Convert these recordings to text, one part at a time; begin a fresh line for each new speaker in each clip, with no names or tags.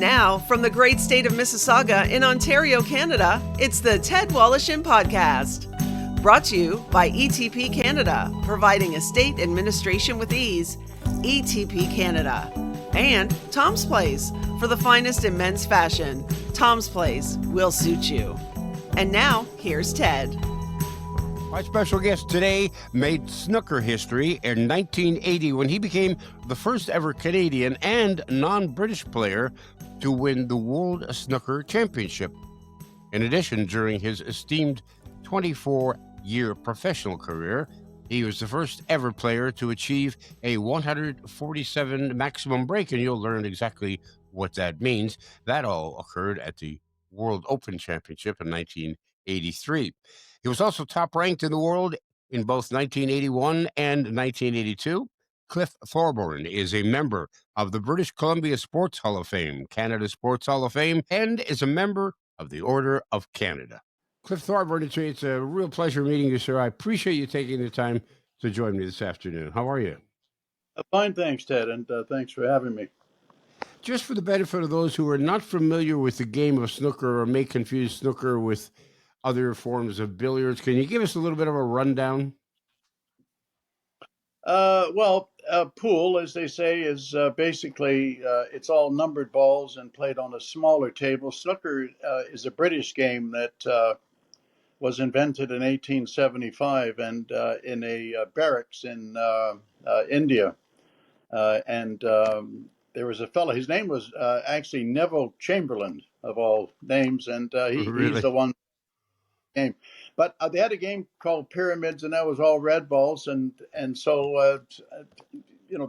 now, from the great state of Mississauga in Ontario, Canada, it's the Ted Woloshyn Podcast. Brought to you by ETP Canada, providing estate administration with ease. ETP Canada. And Tom's Place, for the finest in men's fashion. Tom's Place will suit you. And now, here's Ted.
My special guest today made snooker history in 1980 when he became the first ever Canadian and non-British player to win the World Snooker Championship. In addition, during his esteemed 24-year professional career, he was the first ever player to achieve a 147 maximum break, and you'll learn exactly what that means. That all occurred at the World Open Championship in 1983. He was also top ranked in the world in both 1981 and 1982. Cliff Thorburn is a member of the British Columbia Sports Hall of Fame, Canada Sports Hall of Fame, and is a member of the Order of Canada. Cliff Thorburn, it's a real pleasure meeting you, sir. I appreciate you taking the time to join me this afternoon. How are you?
Fine, thanks, Ted, and thanks for having me.
Just for the benefit of those who are not familiar with the game of snooker or may confuse snooker with other forms of billiards, can you give us a little bit of a rundown?
Pool, as they say, is basically it's all numbered balls and played on a smaller table. Snooker is a British game that was invented in 1875 and in a barracks in India. There was a fellow, his name was actually Neville Chamberlain, of all names, and he's the one game. But they had a game called Pyramids, and that was all red balls, and so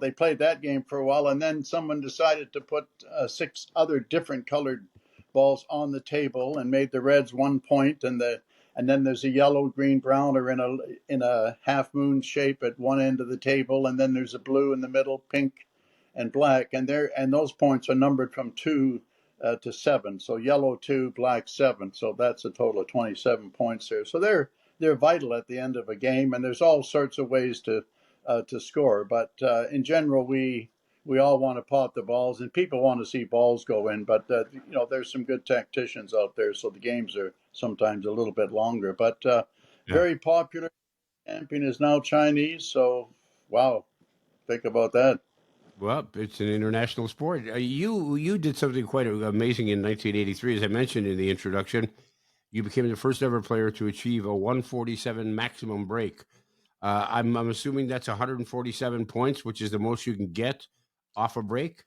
they played that game for a while, and then someone decided to put 6 other different colored balls on the table and made the reds 1 point, and then there's a yellow, green, brown, or in a half moon shape at one end of the table, and then there's a blue in the middle, pink, and black, and those points are numbered from 2 to 7. So yellow 2, black 7. So that's a total of 27 points there. So they're vital at the end of a game, and there's all sorts of ways to score. But in general, we all want to pot the balls, and people want to see balls go in. But there's some good tacticians out there, so the games are sometimes a little bit longer. But very popular. Champion is now Chinese. So wow, think about that.
Well, it's an international sport. You did something quite amazing in 1983, as I mentioned in the introduction. You became the first ever player to achieve a 147 maximum break. I'm assuming that's 147 points, which is the most you can get off a break.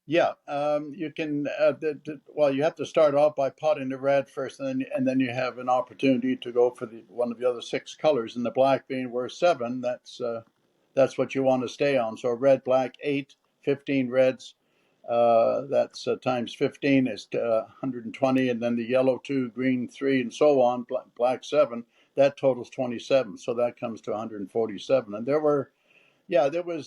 Yeah, you can. You have to start off by potting the red first, and then you have an opportunity to go for one of the other 6 colors, and the black being worth 7. That's what you want to stay on. So red, black, 8, 15 reds. That's times 15 is 120, and then the yellow 2, green 3, and so on. Black 7. That totals 27. So that comes to 147. And that was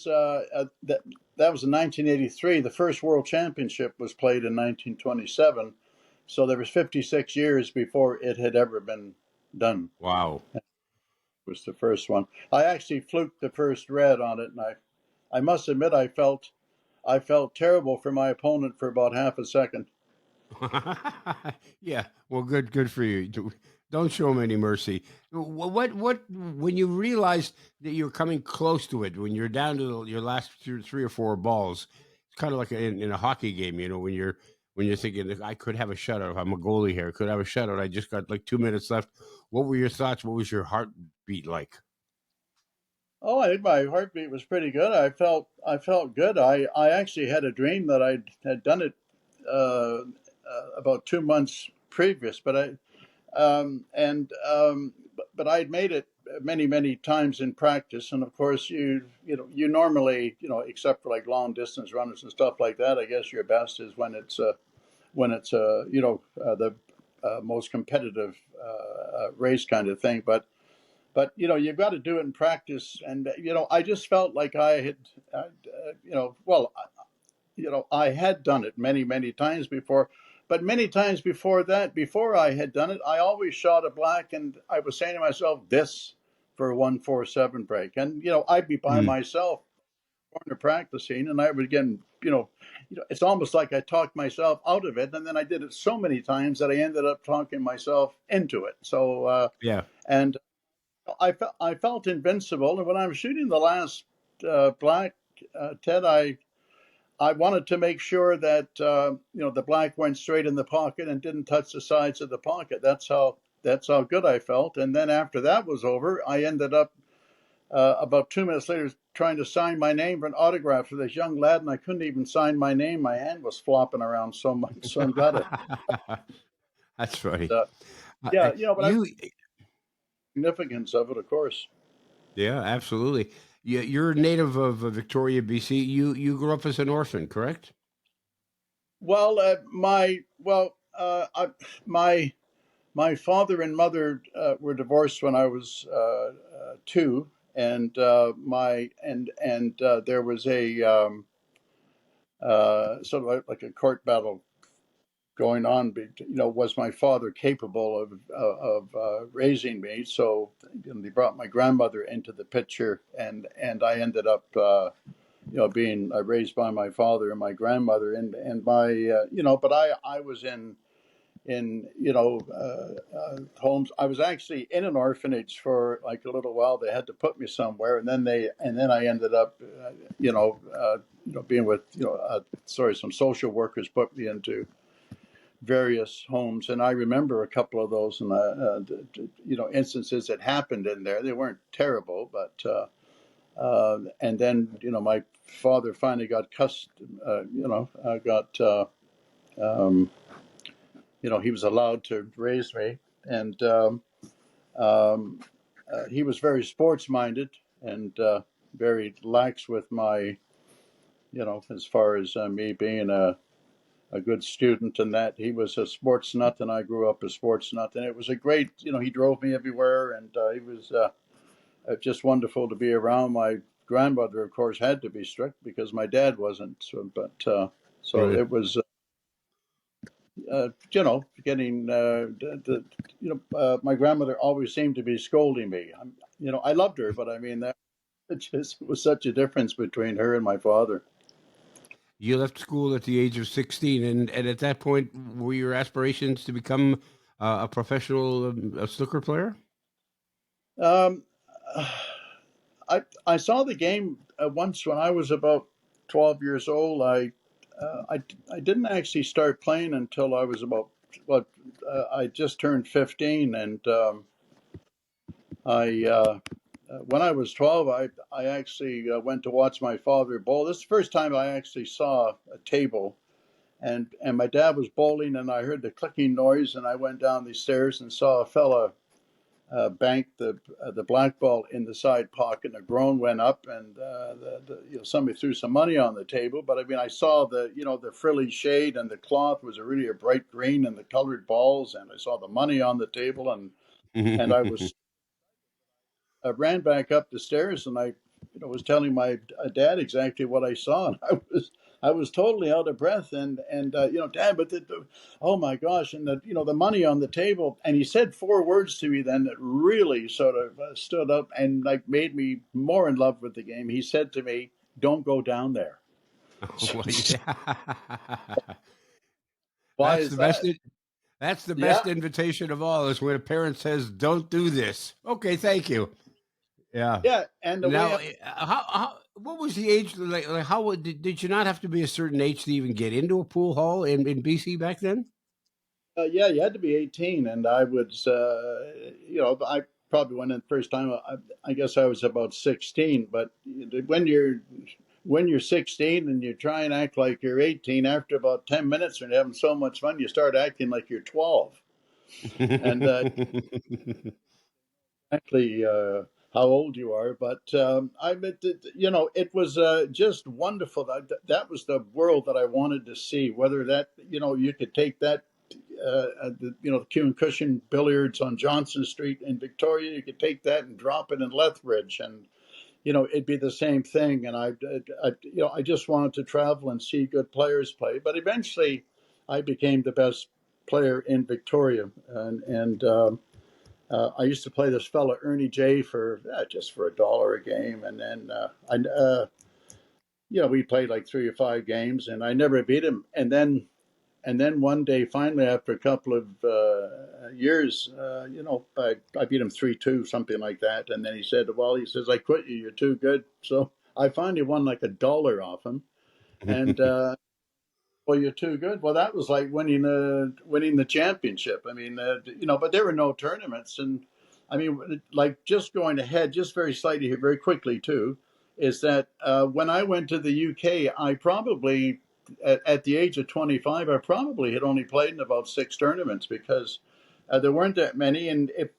in 1983. The first World Championship was played in 1927. So there was 56 years before it had ever been done.
Wow.
Was the first one. I actually fluked the first red on it, and I must admit I felt terrible for my opponent for about half a second.
Yeah, well, good for you. Don't show him any mercy. What when you realized that you're coming close to it, when you're down to your last 3 or 4 balls, it's kind of like in a hockey game, when you're thinking, I could have a shutout. I'm a goalie here. I could have a shutout. I just got like 2 minutes left. What were your thoughts? What was your heartbeat like?
Oh, I think my heartbeat was pretty good. I felt good. I actually had a dream that I had done it about 2 months previous, but I had made it many times in practice, and of course you normally except for like long distance runners and stuff like that, I guess your best is when it's the most competitive race kind of thing, but you've got to do it in practice, and I just felt like I had done it many times before. But many times before that, before I had done it, I always shot a black, and I was saying to myself, this for a 147 break. And, I'd be by myself corner practicing, and I would again, it's almost like I talked myself out of it, and then I did it so many times that I ended up talking myself into it. So and I felt invincible, and when I was shooting the last black, Ted, I wanted to make sure that the black went straight in the pocket and didn't touch the sides of the pocket. That's how good I felt. And then after that was over, I ended up about 2 minutes later trying to sign my name for an autograph for this young lad, and I couldn't even sign my name. My hand was flopping around so much. So I'm glad it.
That's funny.
Yeah, but
you,
significance of it, of course.
yeah, absolutely. You're a native of Victoria, BC. You grew up as an orphan, correct?
Well, my father and mother were divorced when I was 2, and there was a sort of like a court battle going on. Was my father capable of raising me? So they brought my grandmother into the picture, and I ended up being raised by my father and my grandmother, and my but I was in homes. I was actually in an orphanage for like a little while. They had to put me somewhere, and then I ended up being with some social workers put me into various homes, and I remember a couple of those and instances that happened in there. They weren't terrible, but and then my father finally got um, he was allowed to raise me, and um, he was very sports minded and very lax with my, as far as me being a good student, and that he was a sports nut, and I grew up a sports nut, and it was a great, he drove me everywhere, and he was just wonderful to be around. My grandmother, of course, had to be strict because my dad wasn't, so
Right.
it was. Getting my grandmother always seemed to be scolding me. I loved her, but I mean that it just was such a difference between her and my father.
You left school at the age of 16, and at that point, were your aspirations to become a professional snooker player?
Um, I saw the game once when I was about 12 years old. I didn't actually start playing until I was about I just turned 15, and I when I was 12, I actually went to watch my father bowl. This is the first time I actually saw a table, and my dad was bowling, and I heard the clicking noise, and I went down the stairs and saw a fella bank the black ball in the side pocket, and a groan went up, and somebody threw some money on the table. But I mean, I saw the frilly shade, and the cloth was really a bright green, and the colored balls, and I saw the money on the table, and I ran back up the stairs, and I was telling my dad exactly what I saw, and I was totally out of breath, and Dad, but oh my gosh, and the money on the table, and he said 4 words to me then that really sort of stood up and like made me more in love with the game. He said to me, "Don't go down there."
Well, yeah.
Why
That's
is
the best.
that?
That's the
Yeah,
best invitation of all. Is when a parent says, "Don't do this." Okay, thank you. Yeah.
yeah, and the way
Now, what was the age? Like how did you not have to be a certain age to even get into a pool hall in BC back then?
yeah, you had to be 18, and I was, I probably went in the first time. I guess I was about 16. But when you're 16 and you try and act like you're 18, after about 10 minutes and you're having so much fun, you start acting like you're 12. And exactly how old you are, but it was just wonderful. That was the world that I wanted to see. Whether that you could take that the Q and Cushion billiards on Johnson Street in Victoria, you could take that and drop it in Lethbridge, and it'd be the same thing. And I just wanted to travel and see good players play. But eventually, I became the best player in Victoria, and I used to play this fella Ernie J for just for $1 a game, and then we played like 3 or 5 games, and I never beat him. And then one day, finally, after a couple of years, I beat him 3-2, something like that. And then he said, "Well," he says, "I quit you. You're too good." So I finally won like $1 off him, and well, you're too good. Well, that was like winning the championship. I mean, but there were no tournaments, and I mean, like just going ahead, just very slightly here, very quickly too, is that when I went to the UK, I probably at the age of 25, I probably had only played in about 6 tournaments because there weren't that many, and if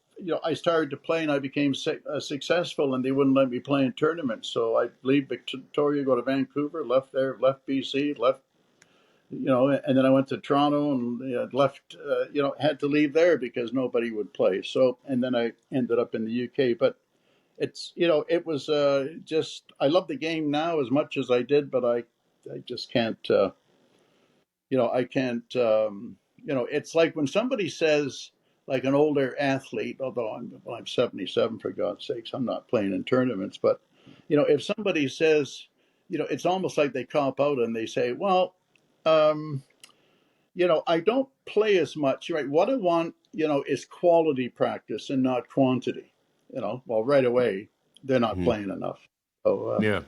I started to play and I became successful, and they wouldn't let me play in tournaments. So I'd leave Victoria, go to Vancouver, left there, left BC, left and then I went to Toronto and left, had to leave there because nobody would play. So, and then I ended up in the UK. But it was just, I love the game now as much as I did, but I just can't, I can't, it's like when somebody says, like an older athlete, although I'm 77, for God's sakes, I'm not playing in tournaments, but, if somebody says, it's almost like they cop out and they say, well, um, I don't play as much, right? What I want, is quality practice and not quantity. Well, right away, they're not playing enough. So,
Yeah.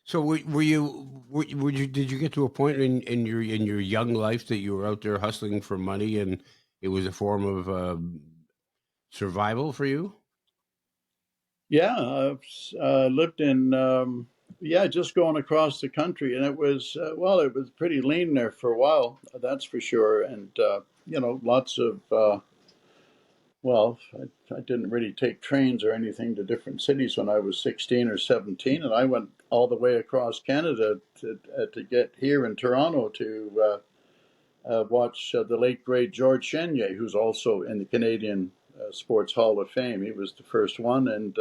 So did you get to a point in your young life that you were out there hustling for money and it was a form of survival for you?
yeah, I've lived in, just going across the country. And it was, it was pretty lean there for a while, that's for sure. And, lots of, I didn't really take trains or anything to different cities when I was 16 or 17, and I went all the way across Canada to get here in Toronto to watch the late great George Chenier, who's also in the Canadian Sports Hall of Fame. He was the first one, and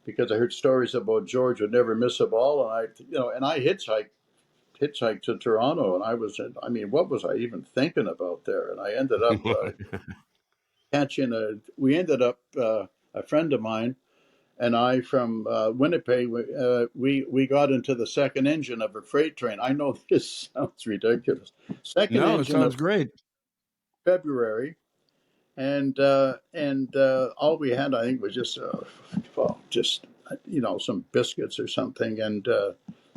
because I heard stories about George would never miss a ball, and I hitchhiked to Toronto, and what was I even thinking about there? And I ended up we ended up, a friend of mine and I from Winnipeg, we got into the second engine of a freight train. I know this sounds ridiculous. Second
No, it
engine
sounds
of
great.
February, and all we had, I think, was just some biscuits or something, and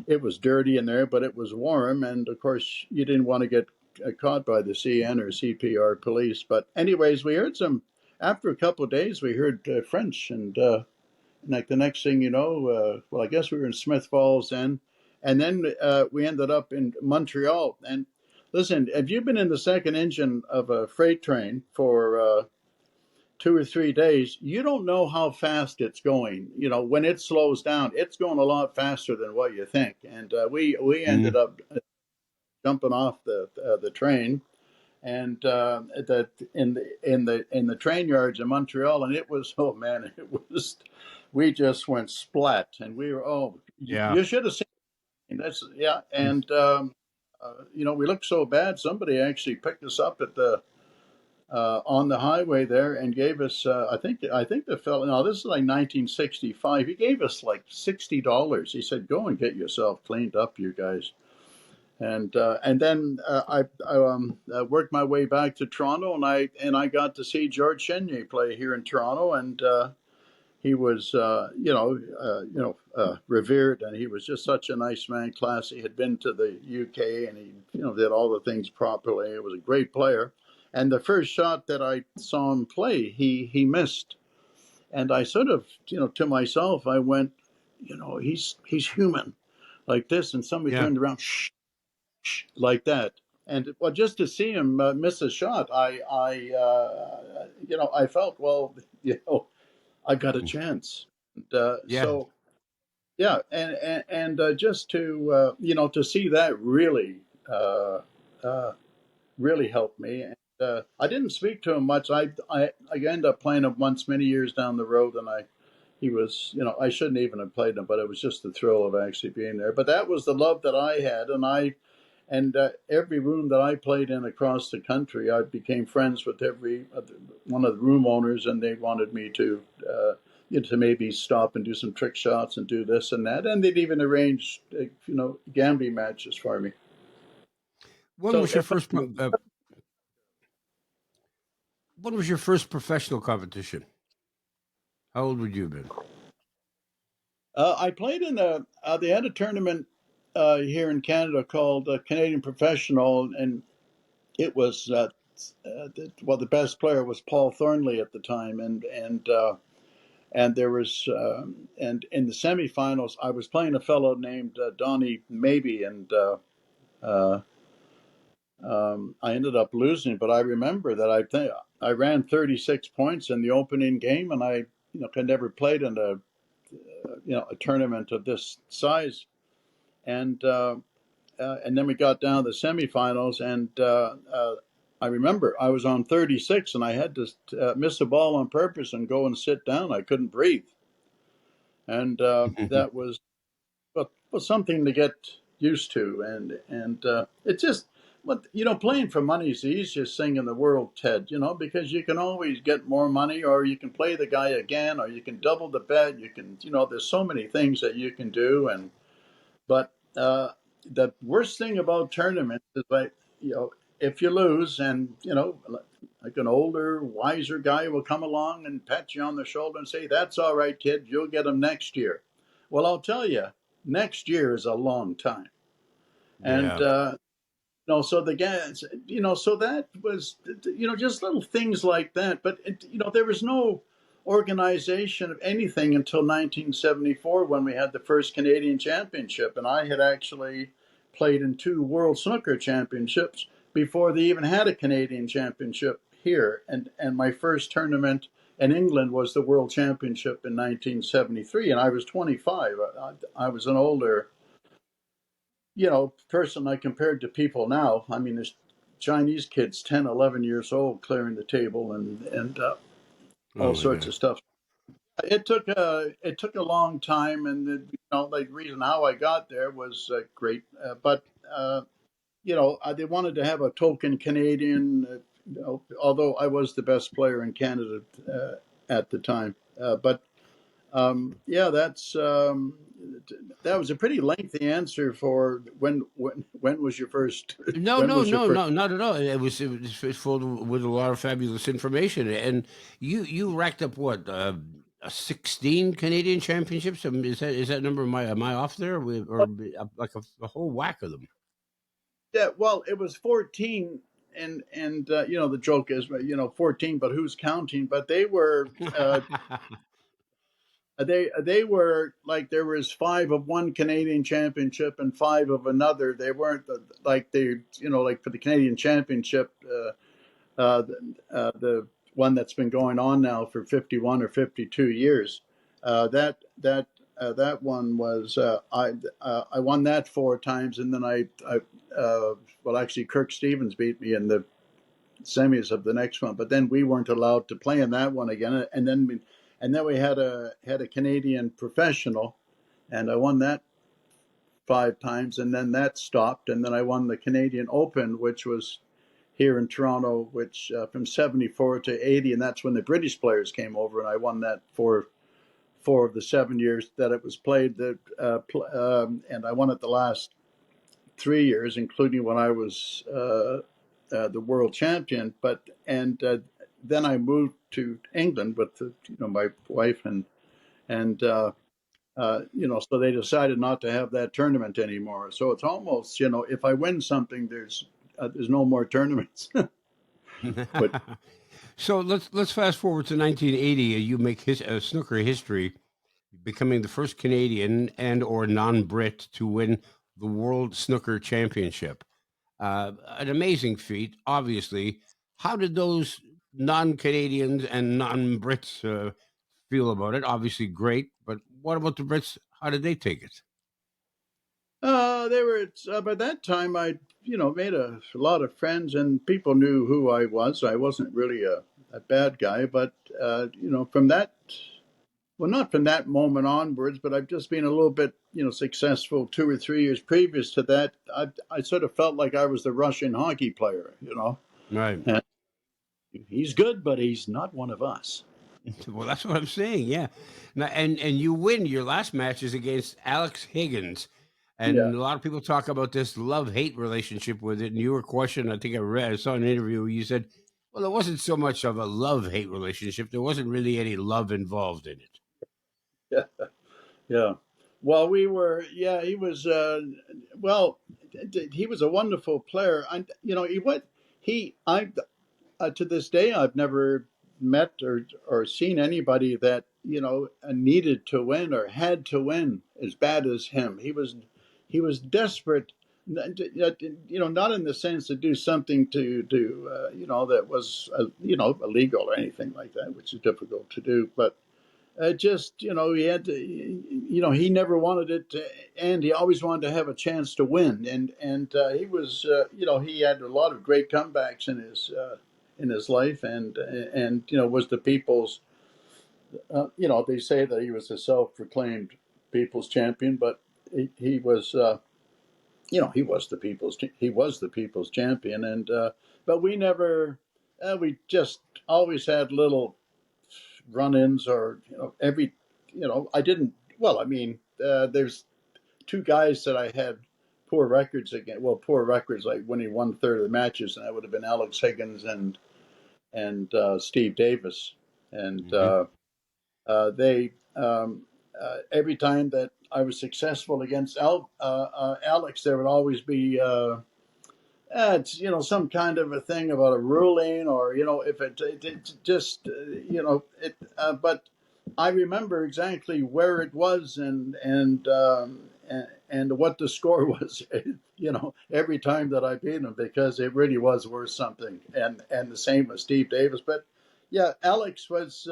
it was dirty in there, but it was warm, and of course you didn't want to get caught by the CN or CPR police. But anyways, we heard some. After a couple of days, we heard French, and like the next thing you know, I guess we were in Smith Falls then, and then we ended up in Montreal. And listen, if you've been in the second engine of a freight train for 2 or 3 days, you don't know how fast it's going. When it slows down, it's going a lot faster than what you think. And we ended up jumping off the train, and that in the train yards in Montreal, and it was, oh man, it was, we just went splat, and we were,
Yeah.
you should have seen. That's, yeah, and we looked so bad. Somebody actually picked us up at the on the highway there and gave us, I think the fellow, now this is like 1965, he gave us like $60. He said, "Go and get yourself cleaned up, you guys." And then I worked my way back to Toronto, and I got to see George Chenier play here in Toronto, and he was revered, and he was just such a nice man, classy. He had been to the UK, and he did all the things properly. He was a great player, and the first shot that I saw him play, he missed, and I sort of to myself I went, he's human like this, and somebody turned around. Shh, like that. And well, just to see him miss a shot, I felt, well, I got a chance. And,
Yeah.
so yeah, and just to see that really really helped me. And I didn't speak to him much. I ended up playing him once many years down the road, and he was, I shouldn't even have played him, but it was just the thrill of actually being there. But that was the love that I had, and every room that I played in across the country, I became friends with every one of the room owners, and they wanted me to, to maybe stop and do some trick shots and do this and that, and they'd even arrange gambling matches for me.
When was your first? When was your first professional competition? How old would you have been?
I played in they had a tournament here in Canada called Canadian Professional, and it was the best player was Paul Thornley at the time, and there was and in the semifinals I was playing a fellow named Donnie Maybe, and I ended up losing. But I remember that I ran 36 points in the opening game, and I had never played in a tournament of this size, and then we got down to the semifinals, and I remember I was on 36, and I had to miss a ball on purpose and go and sit down. I couldn't breathe, and that was something to get used to, and it's just. But playing for money is the easiest thing in the world, Ted. Because you can always get more money, or you can play the guy again, or you can double the bet. You can, there's so many things that you can do, but the worst thing about tournaments is if you lose, and like an older, wiser guy will come along and pat you on the shoulder and say, "That's all right, kid. You'll get them next year." Well, I'll tell you, next year is a long time, and so the guys, so that was, just little things like that. But there was no organization of anything until 1974 when we had the first Canadian Championship, and I had actually played in 2 World Snooker Championships before they even had a Canadian Championship here. And my first tournament in England was the World Championship in 1973, and I was 25. I was an older person I compared to people now. I mean, there's Chinese kids 10, 11 years old clearing the table and all sorts of stuff. It took a long time, and the reason how I got there was great. But they wanted to have a token Canadian, although I was the best player in Canada at the time. But that was a pretty lengthy answer for when was your first?
No, not at all. It was full with a lot of fabulous information, and you racked up what 16 Canadian championships. Is that number? Am I off there? Or like a whole whack of them?
Yeah, well, it was 14, and the joke is 14, but who's counting? But they were. They were like there was 5 of one Canadian championship and 5 of another. They weren't like for the Canadian Championship, the one that's been going on now for 51 or 52 years. That one was I won that 4 times, and then actually Kirk Stevens beat me in the semis of the next one, but then we weren't allowed to play in that one again, and then we had a Canadian Professional, and I won that 5 times, and then that stopped, and then I won the Canadian Open, which was here in Toronto, which from 74 to 80, and that's when the British players came over, and I won that for 4 of the 7 years that it was played. And I won it the last 3 years, including when I was the world champion. Then I moved to England with my wife, and so they decided not to have that tournament anymore. So it's almost if I win something, there's no more tournaments. But
so let's fast forward to 1980. You make snooker history, becoming the first Canadian and or non-Brit to win the World Snooker Championship. An amazing feat, obviously. How did those non-Canadians and non-Brits feel about it? Obviously great, but what about the Brits? How did they take it?
They were by that time I made a lot of friends, and people knew who I was. I wasn't really a bad guy, but from that, well, not from that moment onwards, but I've just been a little bit successful 2 or 3 years previous to that. I sort of felt like I was the Russian hockey player,
Right.
And he's good, but he's not one of us.
Well, that's what I'm saying. Yeah, now, and you win your last match is against Alex Higgins,
Yeah.
and a lot of people talk about this love-hate relationship with it. And you were questioned. I think I saw an interview where you said, "Well, it wasn't so much of a love-hate relationship. There wasn't really any love involved in it."
Yeah. Yeah. Well, we were. Yeah, he was. Well, he was a wonderful player. He what he. I To this day, I've never met or seen anybody that needed to win or had to win as bad as him. He was desperate. Not in the sense to do something that was illegal or anything like that, which is difficult to do, but just he had to, he never wanted it to end. He always wanted to have a chance to win, and he was he had a lot of great comebacks in his life, and was the people's they say that he was a self-proclaimed people's champion, but he was he was the people's champion, and but we never we just always had little run-ins, or every I didn't well I mean there's two guys that I had poor records against. Well, poor records, like winning 1/3 of the matches, and that would have been Alex Higgins and Steve Davis, and
Hmm.
they every time that I was successful against Alex, there would always be it's some kind of a thing about a ruling, or if it just it but I remember exactly where it was, and what the score was every time that I beat him, because it really was worth something, and the same with Steve Davis. But yeah, Alex was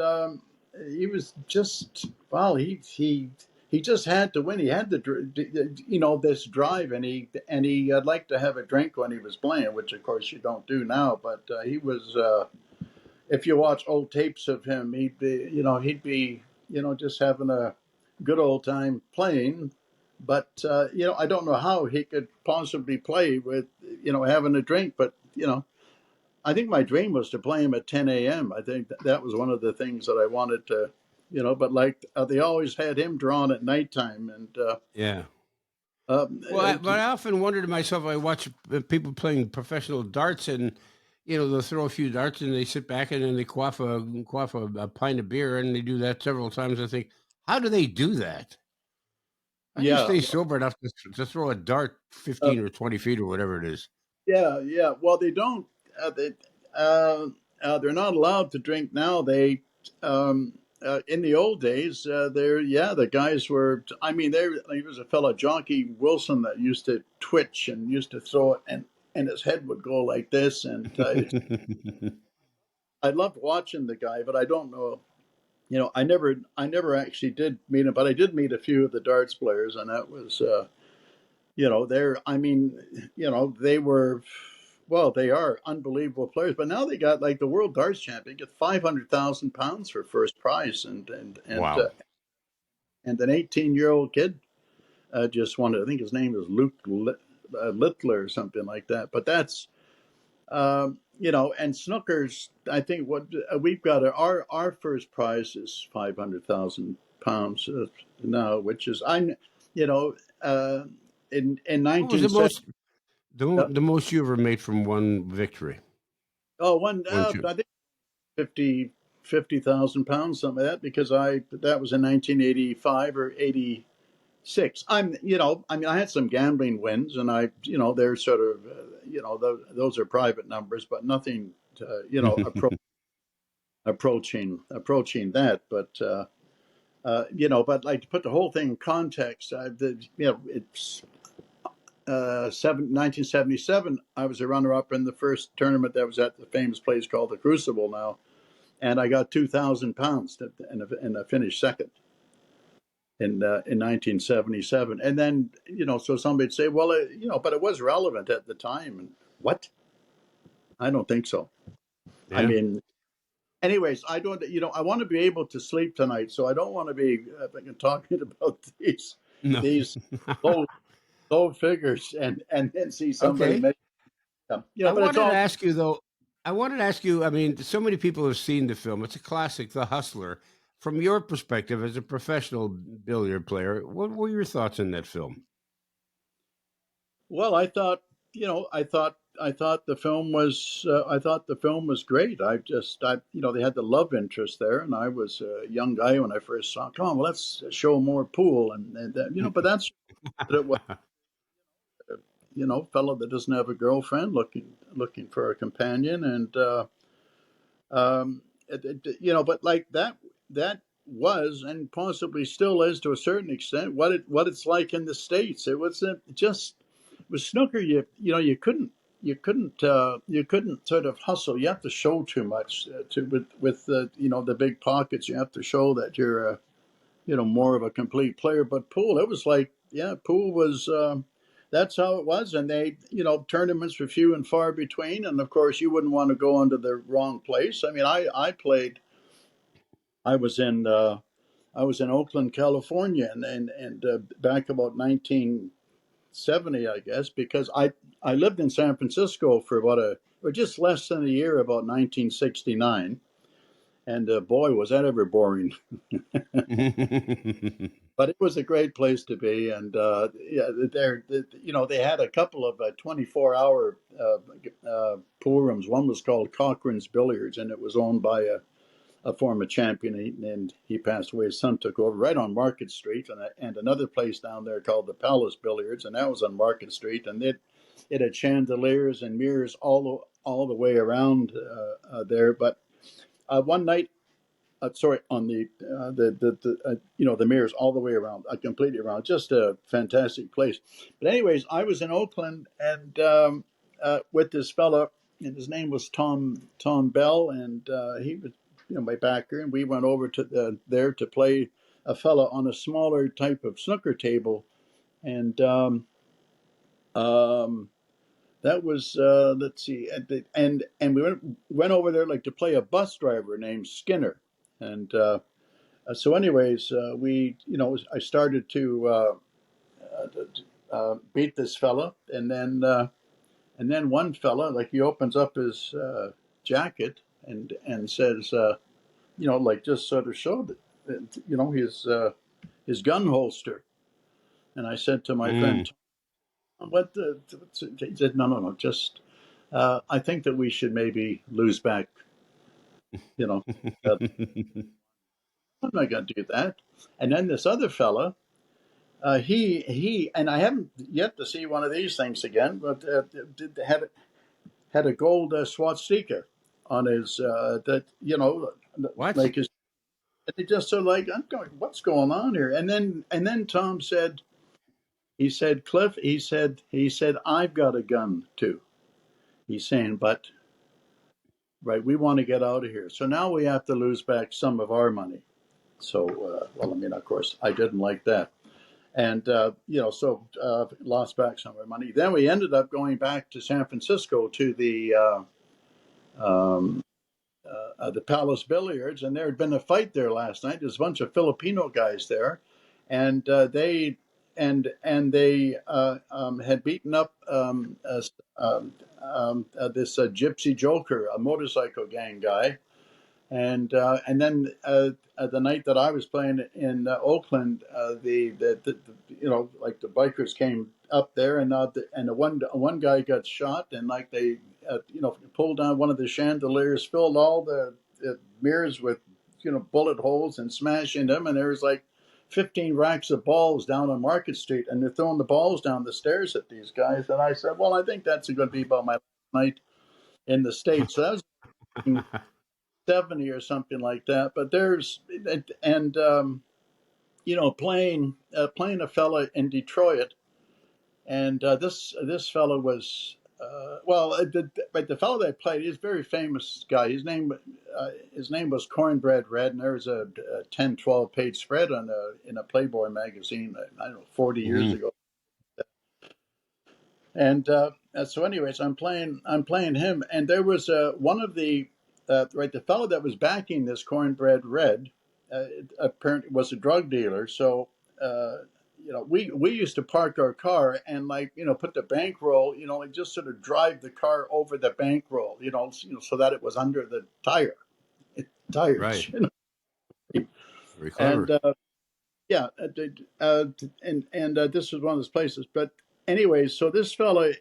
he was just, well, he just had to win. He had this drive, and he liked to have a drink when he was playing, which of course you don't do now. But he was. If you watch old tapes of him, he'd be just having a good old time playing. But I don't know how he could possibly play with having a drink. But I think my dream was to play him at 10 a.m. I think that was one of the things that I wanted to. But like they always had him drawn at nighttime, and
Yeah. Well,
uh,
but I often wonder to myself. I watch people playing professional darts, and they'll throw a few darts, and they sit back, and then they quaff a pint of beer, and they do that several times. I think, how do they do that? How do you
yeah,
stay sober enough to throw a dart
uh,
15 or 20 feet or whatever it is?
yeah, yeah. Well, they don't. They're not allowed to drink now. They in the old days, the guys were. I mean, there was a fellow, Jockey Wilson, that used to twitch and used to throw it, and his head would go like this. And I loved watching the guy, but I don't know. I never actually did meet him, but I did meet a few of the darts players, and that was. They're, I mean, they were, well, they are unbelievable players. But now they got, like, the world darts champion get £500,000 for first prize,
Wow.
and an 18-year-old kid just won it. I think his name is Luke Littler or something like that. But that's and snookers. I think what we've got, our first prize is £500,000 now, which is you know. In
What was the
1970.
most the most you ever made from one victory?
Oh, one.
One two.
I think 50,000 pounds, something like that. Because that was in 1985 or 86. I mean, I had some gambling wins, and they're sort of, those are private numbers, but nothing, approaching that. But but like, to put the whole thing in context, it's 1977, I was a runner-up in the first tournament that was at the famous place called the Crucible now, and I got £2,000, and I finished second in 1977. And then so somebody'd say, well, but it was relevant at the time. And what? I don't think so. I
Yeah.
mean, anyways, I don't. I want to be able to sleep tonight, so I don't want to be talking about
No.
these low low figures, and then see somebody
Okay.
make them.
I
But it's
wanted to
all.
ask you though. I wanted to ask you. I mean, so many people have seen the film. It's a classic, The Hustler. From your perspective as a professional billiard player, what were your thoughts on that film?
Well, I thought, I thought the film was, great. They had the love interest there, and I was a young guy when I first saw. Come on, well, let's show more pool, but that's what it was. Fellow that doesn't have a girlfriend, looking for a companion, and but like that was and possibly still is to a certain extent what it's like in the States. It was just with snooker. You couldn't sort of hustle. You have to show too much with the big pockets. You have to show that you're more of a complete player. But pool, it was like, yeah, pool was. That's how it was, and they, tournaments were few and far between, and of course you wouldn't want to go into the wrong place. I mean, I played. I was in Oakland, California, and back about 1970, I guess, because I lived in San Francisco for or just less than a year, about 1969, and boy, was that ever boring. But it was a great place to be, and yeah, they had a couple of 24-hour pool rooms. One was called Cochrane's Billiards, and it was owned by a former champion, and he passed away. His son took over right on Market Street, and another place down there called the Palace Billiards, and that was on Market Street, and it had chandeliers and mirrors all the way around there. But one night, sorry, on the mirrors all the way around, completely around, just a fantastic place. But anyways, I was in Oakland and with this fella, and his name was Tom Bell, and he was my backer, and we went over to there to play a fella on a smaller type of snooker table, and that was let's see, and we went over there like to play a bus driver named Skinner, and so anyways, I started to beat this fella, and then one fella, like, he opens up his jacket and says, like, just sort of showed his gun holster, and I said to my friend, what the, he said, no, just, I think that we should maybe lose back, I'm not going to do that. And then this other fella, he, and I haven't yet to see one of these things again, but had a gold swastika on his,
What?
like his, and it just sort of like, I'm going, what's going on here? And then Tom said, he said, Cliff, he said, I've got a gun too. He's saying, but, right, we want to get out of here. So now we have to lose back some of our money. So, well, I mean, of course, I didn't like that. And, so lost back some of our money. Then we ended up going back to San Francisco to the Palace Billiards, and there had been a fight there last night. There's a bunch of Filipino guys there, and they had beaten up this Gypsy Joker, a motorcycle gang guy, and then the night that I was playing in Oakland, like the bikers came up there, and the one guy got shot, and like they pulled down one of the chandeliers, filled all the mirrors with bullet holes, and smashing them, and there was like 15 racks of balls down on Market Street, and they're throwing the balls down the stairs at these guys. And I said, well, I think that's going to be about my last night in the States. So that was 70 or something like that. But there's, and playing a fella in Detroit, and this fella was the fellow that I played, he's a very famous guy. His name was Cornbread Red, and there was a 10, 12-page spread in a Playboy magazine, I don't know, 40 years ago. And so anyways, I'm playing him, and there was one of the the fellow that was backing this Cornbread Red apparently was a drug dealer. So we used to park our car and put the bankroll, and just sort of drive the car over the bankroll, so that it was under the tires,
Right. Very
and
clever.
yeah, and this was one of those places. But anyway, so this fella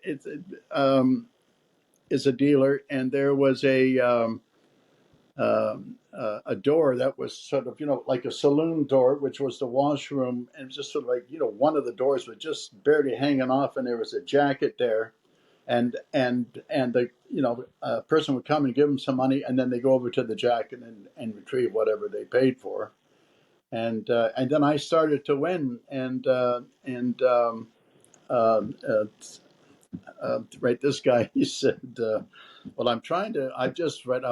is a dealer, and there was a door that was sort of like a saloon door, which was the washroom, and it was just sort of like one of the doors was just barely hanging off, and there was a jacket there, and the person would come and give them some money, and then they go over to the jacket and retrieve whatever they paid for, and then I started to win, right, this guy, he said, well, I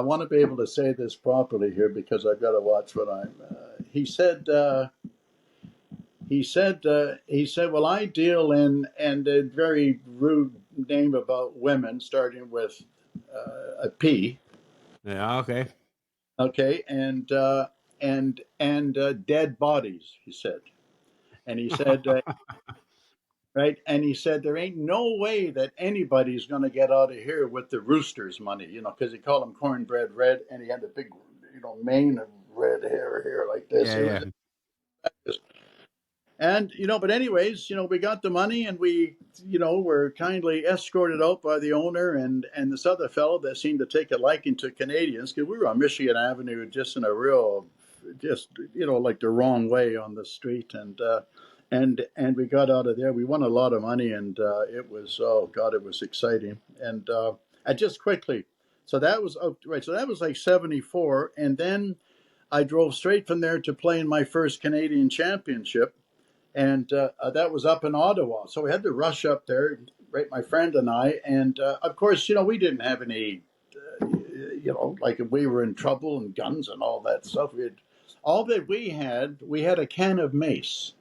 want to be able to say this properly here because I've got to watch what he said, well, I deal in, and a very rude name about women, starting with a P.
Yeah. Okay.
Okay. And dead bodies, he said. And he said, right. And he said, there ain't no way that anybody's going to get out of here with the rooster's money, because he called him Cornbread Red, and he had a big, mane of red hair here like this.
Yeah.
It
Yeah.
was, and, but anyways, we got the money, and we, were kindly escorted out by the owner and this other fellow that seemed to take a liking to Canadians, because we were on Michigan Avenue, just in a real, just, like the wrong way on the street. And we got out of there. We won a lot of money, and it was, oh God, it was exciting. And just quickly, so that was right. So that was like 74, and then I drove straight from there to play in my first Canadian championship, and that was up in Ottawa. So we had to rush up there, right, my friend and I, and of course, we didn't have any, like if we were in trouble and guns and all that stuff. All that we had a can of mace.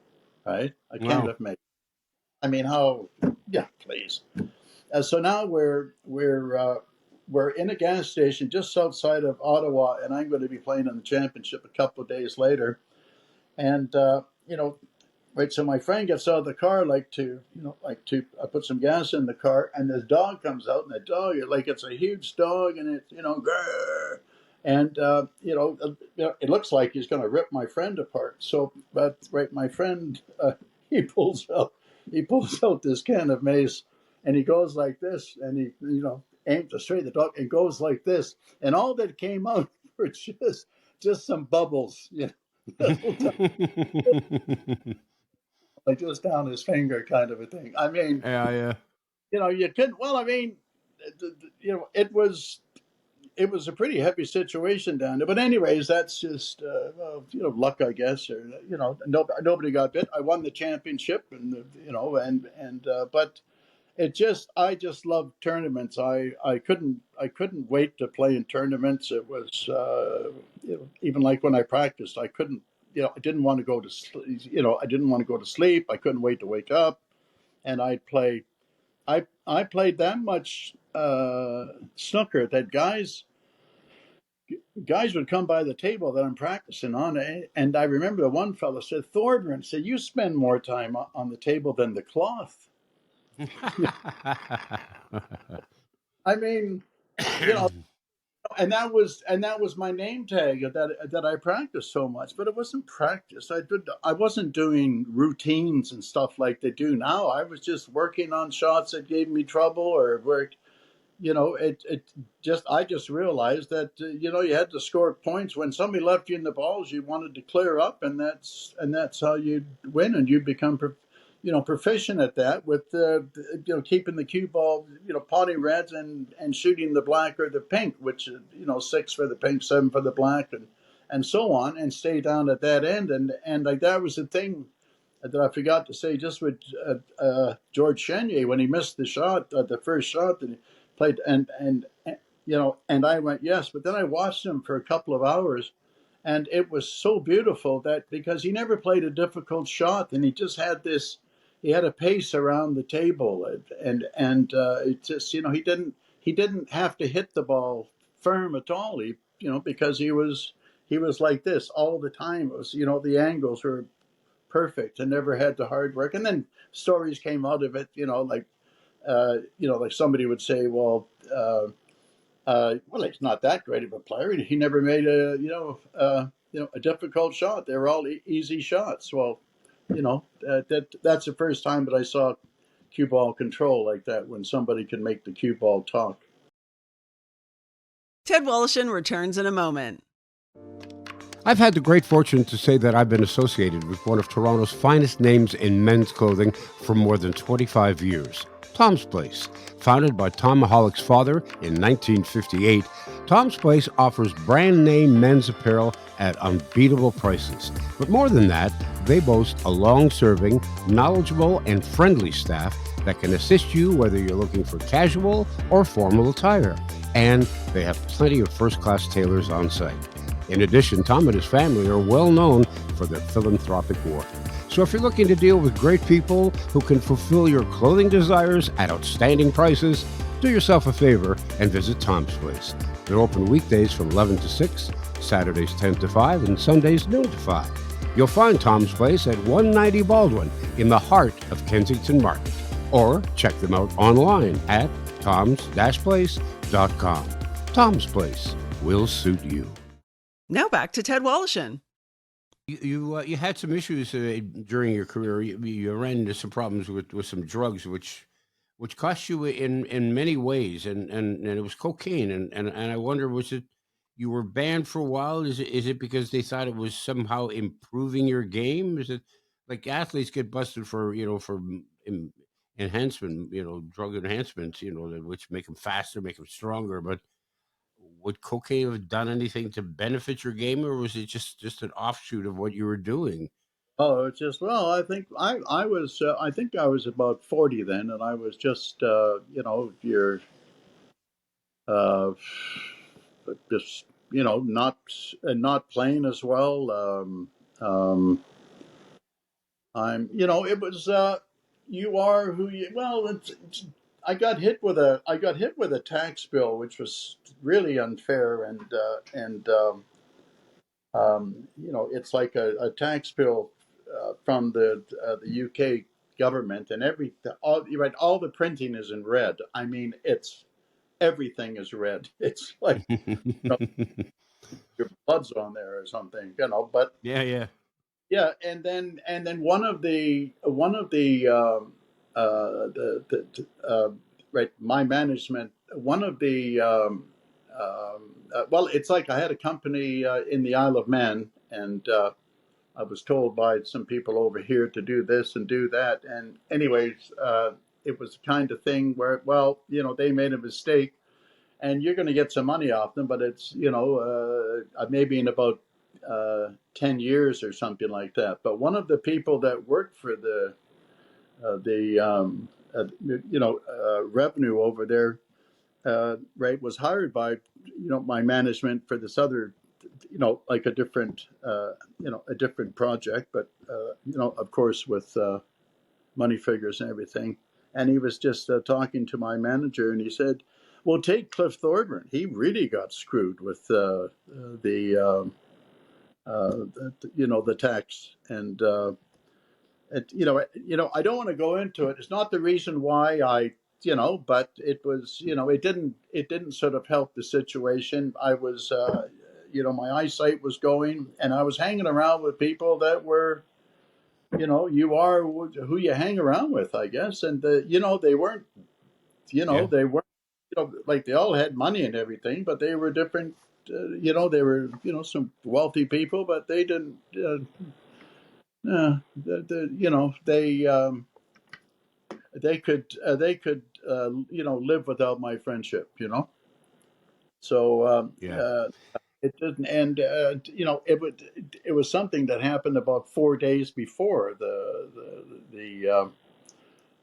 Right, a can of mace. I mean, how? Yeah, please. So now we're in a gas station just outside of Ottawa, and I'm going to be playing in the championship a couple of days later. And right. So my friend gets out of the car, I put some gas in the car, and this dog comes out, and the dog, like it's a huge dog, and it's grrr. And it looks like he's going to rip my friend apart. So, but right, my friend, he pulls out this can of mace, and he goes like this, and he aims to straight the dog, and goes like this, and all that came out were just some bubbles, like just down his finger, kind of a thing. I mean,
Yeah.
you couldn't. Well, I mean, it was a pretty heavy situation down there. But anyways, that's just luck, I guess. Or nobody got bit. I won the championship, and but I just loved tournaments. I couldn't wait to play in tournaments. It was even like when I practiced, I couldn't. I didn't want to go to sleep. I didn't want to go to sleep. I couldn't wait to wake up, and I'd play. I played that much snooker that guys would come by the table that I'm practicing on, and I remember the one fellow said, Thorburn said, "You spend more time on the table than the cloth." I mean, and that was my name tag that I practiced so much, but it wasn't practice. I wasn't doing routines and stuff like they do now. I was just working on shots that gave me trouble, or worked. I just realized that you had to score points when somebody left you in the balls. You wanted to clear up, and that's how you win, and you become proficient at that with keeping the cue ball, potty reds, and shooting the black or the pink, which 6 for the pink, 7 for the black, and so on, and stay down at that end, and like that was the thing that I forgot to say, just with George Chenier when he missed the shot, the first shot that he played, and I went yes, but then I watched him for a couple of hours, and it was so beautiful that because he never played a difficult shot, and he just had this, he had a pace around the table, and it just he didn't have to hit the ball firm at all, because he was like this all the time. It was the angles were perfect and never had the hard work. And then stories came out of it, like somebody would say, well, he's not that great of a player. He never made a difficult shot. They were all easy shots. Well, that's the first time that I saw cue ball control like that, when somebody can make the cue ball talk.
Ted Woloshyn returns in a moment.
I've had the great fortune to say that I've been associated with one of Toronto's finest names in men's clothing for more than 25 years. Tom's Place. Founded by Tom Mahalick's father in 1958, Tom's Place offers brand name men's apparel at unbeatable prices. But more than that, they boast a long-serving, knowledgeable, and friendly staff that can assist you whether you're looking for casual or formal attire. And they have plenty of first-class tailors on site. In addition, Tom and his family are well known for their philanthropic work. So if you're looking to deal with great people who can fulfill your clothing desires at outstanding prices, do yourself a favor and visit Tom's Place. They're open weekdays from 11 to 6, Saturdays 10 to 5, and Sundays noon to 5. You'll find Tom's Place at 190 Baldwin in the heart of Kensington Market. Or check them out online at toms-place.com. Tom's Place will suit you.
Now back to Ted Woloshyn.
You had some issues during your career. You ran into some problems with some drugs, which cost you in many ways, and it was cocaine. And I wonder, was it you were banned for a while? Is it because they thought it was somehow improving your game? Is it like athletes get busted for enhancement, drug enhancements, which make them faster, make them stronger, but would cocaine have done anything to benefit your game, or was it just an offshoot of what you were doing?
Oh, it's just, well, I think I was I think I was about 40 then, and I was just you're just not playing as well. It was you are who you. Well, I got hit with a tax bill, which was really unfair, and it's like a tax bill from the UK government, and all the printing is in red. I mean, everything is red. It's like your blood's on there or something, But
Yeah.
yeah, and then right, my management, one of the well, it's like I had a company in the Isle of Man, and I was told by some people over here to do this and do that, and anyways, it was the kind of thing where, well, they made a mistake, and you're going to get some money off them, but it's maybe in about 10 years or something like that. But one of the people that worked for the revenue over there, right, was hired by my management for this other, like a different project, but of course with money figures and everything. And he was just talking to my manager, and he said, well, take Cliff Thorburn. He really got screwed with the tax, and I don't want to go into it. It's not the reason why but it was, it didn't sort of help the situation. I was, my eyesight was going, and I was hanging around with people that were, you are who you hang around with, I guess, and they weren't,
Yeah.
they weren't, like they all had money and everything, but they were different. They were, some wealthy people, but they didn't. They could live without my friendship. So
Yeah.
it didn't, and it was something that happened about 4 days before the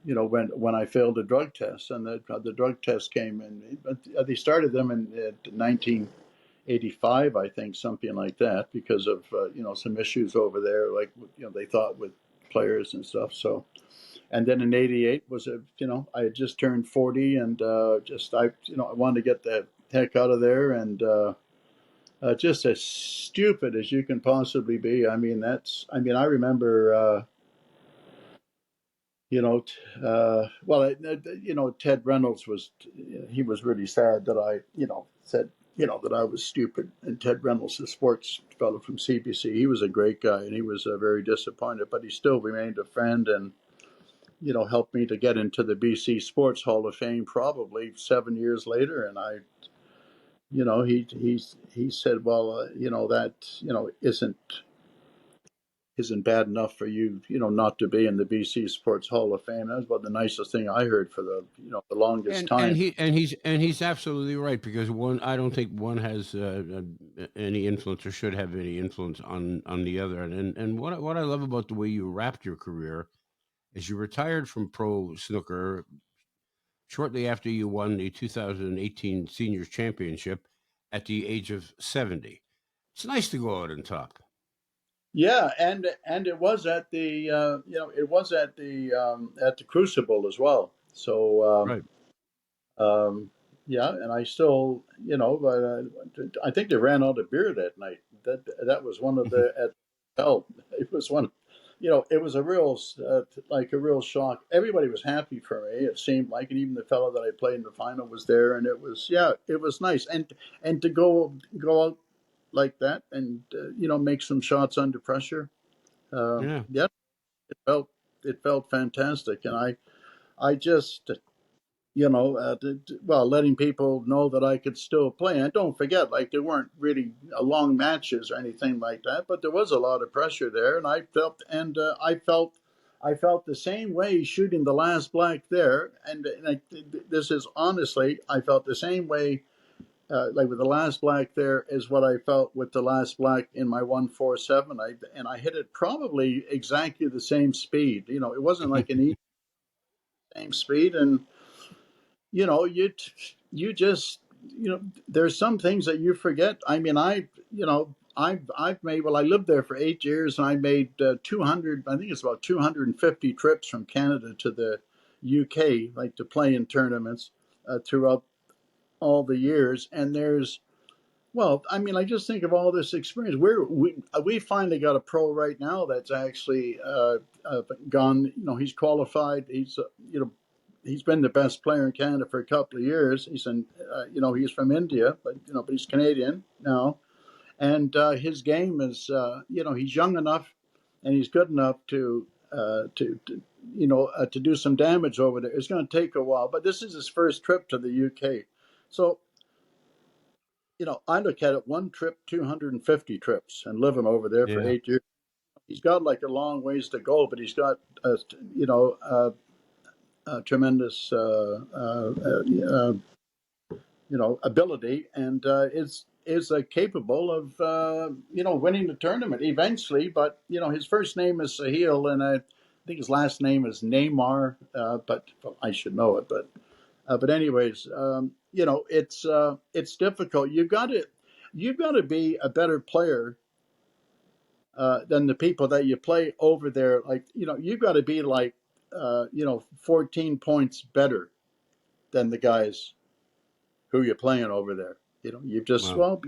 when I failed a drug test, and the drug test came in. They started them in 1985, I think, something like that, because of some issues over there, like they thought with players and stuff. So, and then in '88 was I had just turned 40, and I wanted to get the heck out of there, and just as stupid as you can possibly be. I remember, Ted Reynolds he was really sad that I, said, that I was stupid. And Ted Reynolds, the sports fellow from CBC, he was a great guy and he was very disappointed, but he still remained a friend and, helped me to get into the BC Sports Hall of Fame probably 7 years later. And he said, well, that, isn't bad enough for you, not to be in the BC Sports Hall of Fame. That was about the nicest thing I heard for the longest
And
time.
he's absolutely right, because I don't think one has any influence or should have any influence on the other. And what I love about the way you wrapped your career is you retired from pro snooker shortly after you won the 2018 Seniors Championship at the age of 70. It's nice to go out on top.
Yeah, and it was at the at the Crucible as well. So
Right.
yeah, and I still, I think they ran out of beer that night. That was one of the at hell. It was one, it was a real like a real shock. Everybody was happy for me. It seemed like, and even the fellow that I played in the final was there, and it was nice, and to go out like that and make some shots under pressure.
Yeah.
Yeah, it felt fantastic, and I just letting people know that I could still play. And don't forget, like, there weren't really long matches or anything like that, but there was a lot of pressure there, and I felt the same way shooting the last black there, and this is honestly, I felt the same way. Like with the last black there is what I felt with the last black in my 147. I hit it probably exactly the same speed. It wasn't like an easy same speed, and you know, you you just there's some things that you forget. I mean, I've made, well, I lived there for 8 years, and I made 200. I think it's about 250 trips from Canada to the UK, like to play in tournaments throughout all the years. And I just think of all this experience. We finally got a pro right now that's actually gone. He's qualified. He's been the best player in Canada for a couple of years. He's from India, but he's Canadian now, and his game is, he's young enough, and he's good enough to do some damage over there. It's going to take a while, but this is his first trip to the UK, so. I look at it, one trip, 250 trips, and living over there for
Yeah.
8 years. He's got like a long ways to go, but he's got, tremendous, ability, and is capable of, winning the tournament eventually. But his first name is Sahil, and I think his last name is Neymar. But well, I should know it. But anyways, it's difficult. You've got to be a better player than the people that you play over there. Like, you've got to be like 14 points better than the guys who you're playing over there. You've just,
Wow.
well,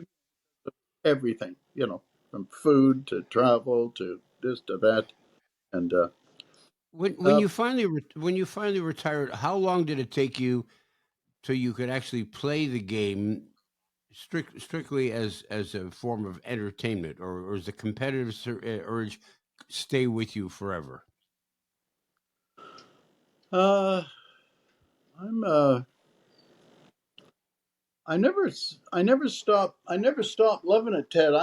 everything, from food to travel to this to that. And
When you finally retired, how long did it take you till you could actually play the game strictly as a form of entertainment, or does the competitive urge stay with you forever?
uh, I'm I never stopped loving it, Ted.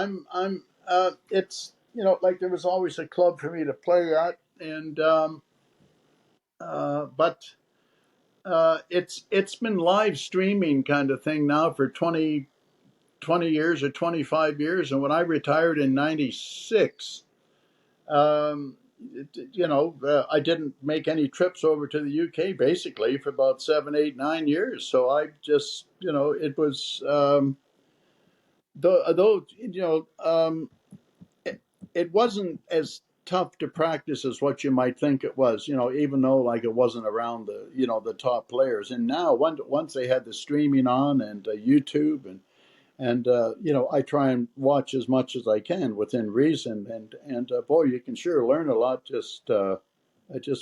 It's, like there was always a club for me to play at, and but it's been live streaming kind of thing now for 20 years or 25 years. And when I retired in 96, I didn't make any trips over to the UK basically for about 7, 8, 9 years. So I just, it was, though, it wasn't as tough to practice as what you might think it was, even though like it wasn't around the top players. And now once they had the streaming on and YouTube, and And I try and watch as much as I can within reason, and boy, you can sure learn a lot just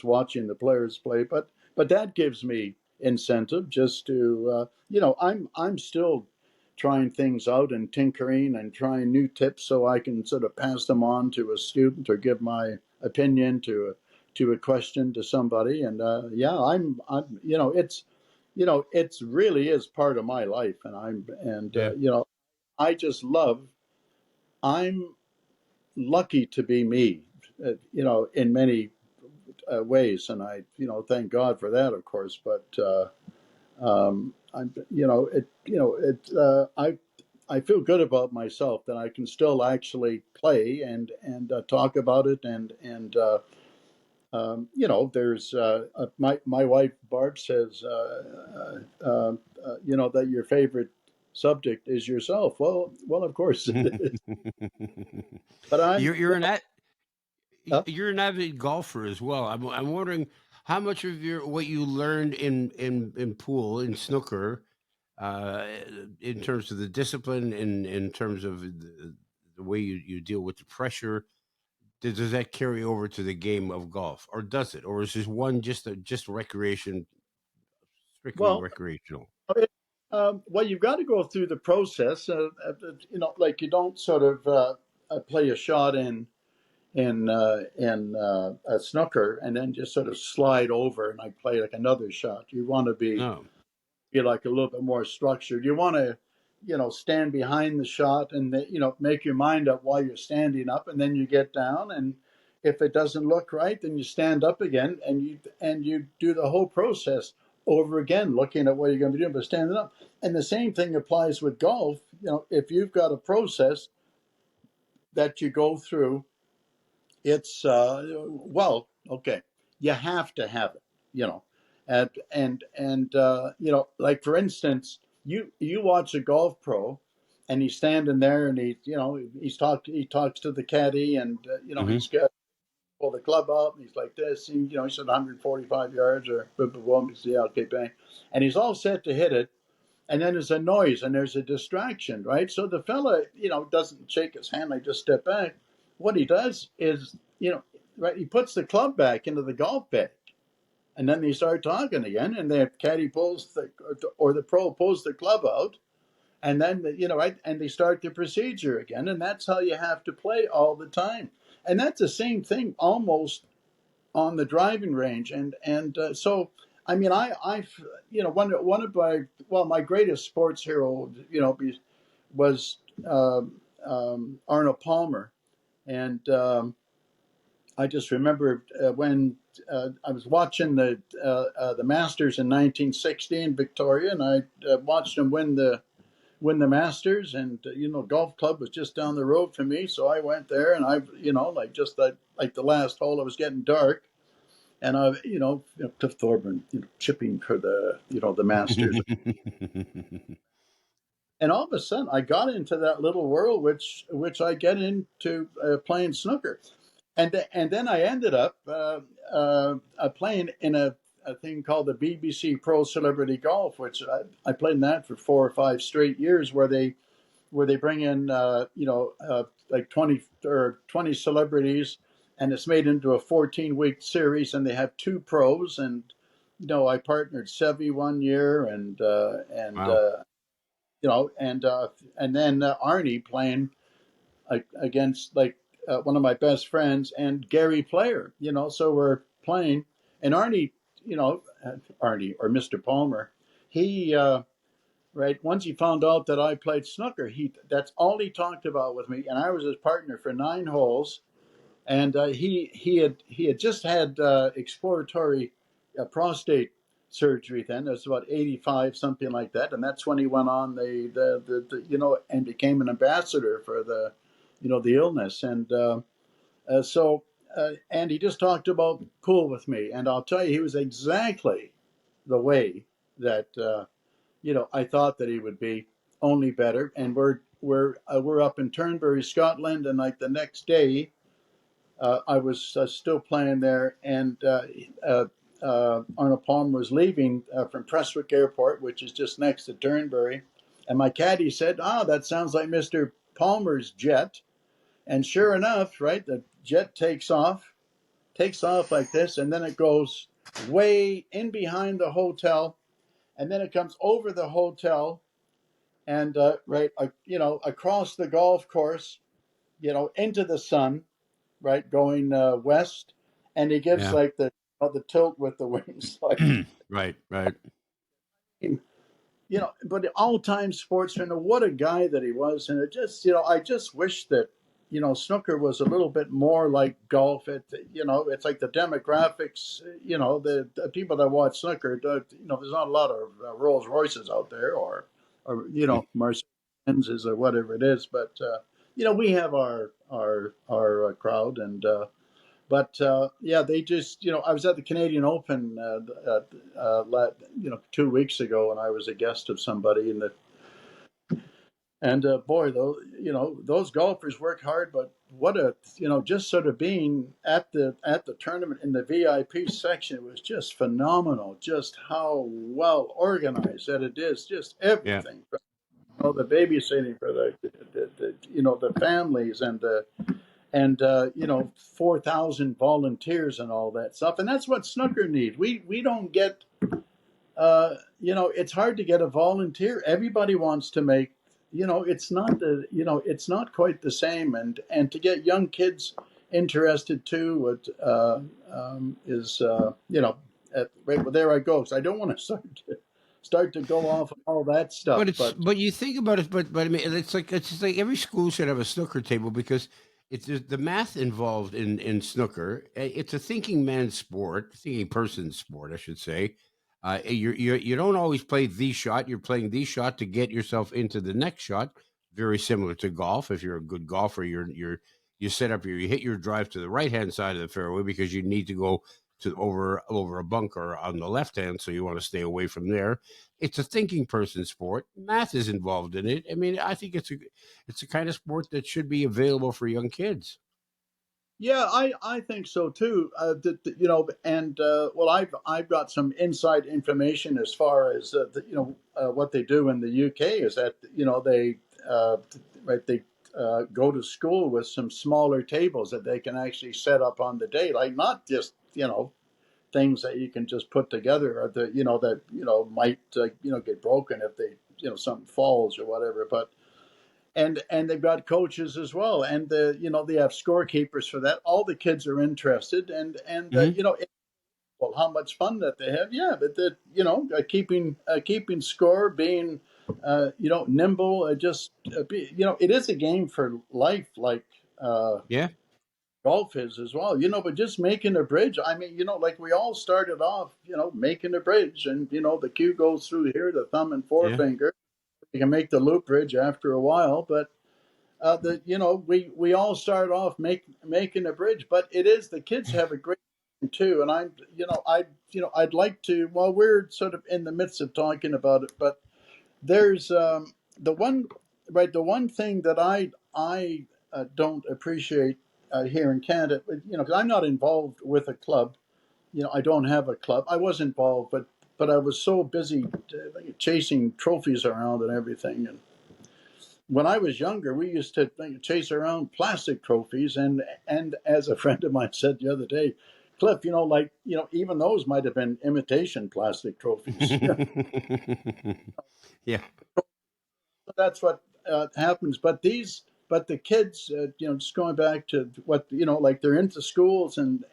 watching the players play. But that gives me incentive just to I'm still trying things out and tinkering and trying new tips so I can sort of pass them on to a student or give my opinion to a question to somebody. And I'm it's really is part of my life, and
Yeah.
I just love. I'm lucky to be me, in many ways, and I, thank God for that, of course. But I'm, I feel good about myself that I can still actually play and talk about it, and there's my wife Barb says, that your favorite subject is yourself. Well, of course it is. But
you're you're an at,
uh,
you're an avid golfer as well. I'm wondering how much of your what you learned in pool in snooker, uh, in terms of the discipline, in terms of the way you deal with the pressure. Does that carry over to the game of golf, or does it, or is this one just recreation, strictly
well,
recreational?
well, you've got to go through the process. Like you don't sort of play a shot in a snooker and then just sort of slide over and I play like another shot. You want to
No.
be like a little bit more structured. You want to, stand behind the shot and make your mind up while you're standing up, and then you get down. And if it doesn't look right, then you stand up again and you do the whole process over again, looking at what you're going to be doing, but standing up. And the same thing applies with golf. If you've got a process that you go through, it's okay, you have to have it, like for instance, you watch a golf pro and he's standing there and he talks to the caddy, and
Hmm.
he's got pull the club up and he's like this, and he's at 145 yards or boom boom boom, yeah, okay, bang, and he's all set to hit it, and then there's a noise and there's a distraction, right? So the fella, doesn't shake his hand, like just step back. What he does is, right, he puts the club back into the golf bag, and then they start talking again, and the caddy pulls or the pro pulls the club out, and then right, and they start the procedure again, and that's how you have to play all the time, and that's the same thing almost on the driving range, and so I mean I one of my greatest sports hero was Arnold Palmer, and I just remember when I was watching the Masters in 1960 in Victoria, and I watched him win the Masters, and golf club was just down the road from me, so I went there, and I like just like the last hole, it was getting dark, and Cliff Thorburn, chipping for the Masters, and all of a sudden I got into that little world, which I get into playing snooker, and then I ended up playing in a thing called the BBC Pro Celebrity Golf, which I played in that for 4 or 5 straight years, where they bring in like 20 celebrities, and it's made into a 14-week series, and they have two pros, and I partnered Seve one year,
Wow.
and then Arnie playing against like one of my best friends and Gary Player, so we're playing, and Arnie, Arnie or Mr. Palmer, he right, once he found out that I played snooker, that's all he talked about with me, and I was his partner for 9 holes, and he had just had exploratory prostate surgery. Then it was about 85, something like that, and that's when he went on and became an ambassador for the illness, and he just talked about pool with me, and I'll tell you, he was exactly the way that I thought that he would be, only better. And we're up in Turnberry, Scotland, and like the next day, I was still playing there, and Arnold Palmer was leaving from Prestwick Airport, which is just next to Turnberry, And my caddy said, that sounds like Mr. Palmer's jet. And sure enough, right, the jet takes off like this, and then it goes way in behind the hotel, and then it comes over the hotel, and across the golf course, into the sun, right, going west, and he gives
Yeah.
like the tilt with the wings, like
Right.
but all-time sportsman, what a guy that he was. And it just, I just wish that, snooker was a little bit more like golf. It's like the demographics, the people that watch snooker, there's not a lot of Rolls Royces out there, or Mercedes Benzes or whatever it is. But, we have our crowd. And, they just, I was at the Canadian Open, 2 weeks ago, and I was a guest of somebody boy, those golfers work hard, but what just sort of being at the tournament in the VIP section was just phenomenal. Just how well organized that it is, just everything.
Yeah.
The babysitting for the families and 4,000 volunteers and all that stuff. And that's what snooker needs. We don't get, it's hard to get a volunteer. Everybody wants to make, it's not quite the same. And to get young kids interested too, is, well, there I go. So I don't want to start to go off of all that stuff.
But you think about it, but I mean, it's just like every school should have a snooker table, because it's the math involved in snooker. It's a thinking man's sport, thinking person's sport, I should say. You don't always play the shot. You're playing the shot to get yourself into the next shot. Very similar to golf. If you're a good golfer, you set up you hit your drive to the right hand side of the fairway because you need to go to over a bunker on the left hand, so you want to stay away from there. It's a thinking person's sport. Math is involved in it. I mean, I think it's a kind of sport that should be available for young kids.
Yeah, I think so too. Well, I've got some inside information as far as what they do in the UK is that they go to school with some smaller tables that they can actually set up on the day, like not just things that you can just put together, or that might get broken if they something falls or whatever, but. And they've got coaches as well, and they have scorekeepers for that. All the kids are interested, and well, how much fun that they have. Yeah, but keeping score, being nimble, it is a game for life, like
Yeah.
golf is as well. But just making a bridge. I mean, like we all started off, making a bridge, and the cue goes through here, the thumb and forefinger. You can make the loop bridge after a while, but we all start off making a bridge. But it is the kids have a great time too, and I'd like to. Well, we're sort of in the midst of talking about it, but there's the one thing that I don't appreciate here in Canada, because I'm not involved with a club. I don't have a club. I was involved, but I was so busy chasing trophies around and everything. And when I was younger, we used to chase around plastic trophies. And as a friend of mine said the other day, Cliff, even those might have been imitation plastic trophies.
Yeah.
That's what happens. But the kids, just going back to what, like they're into schools and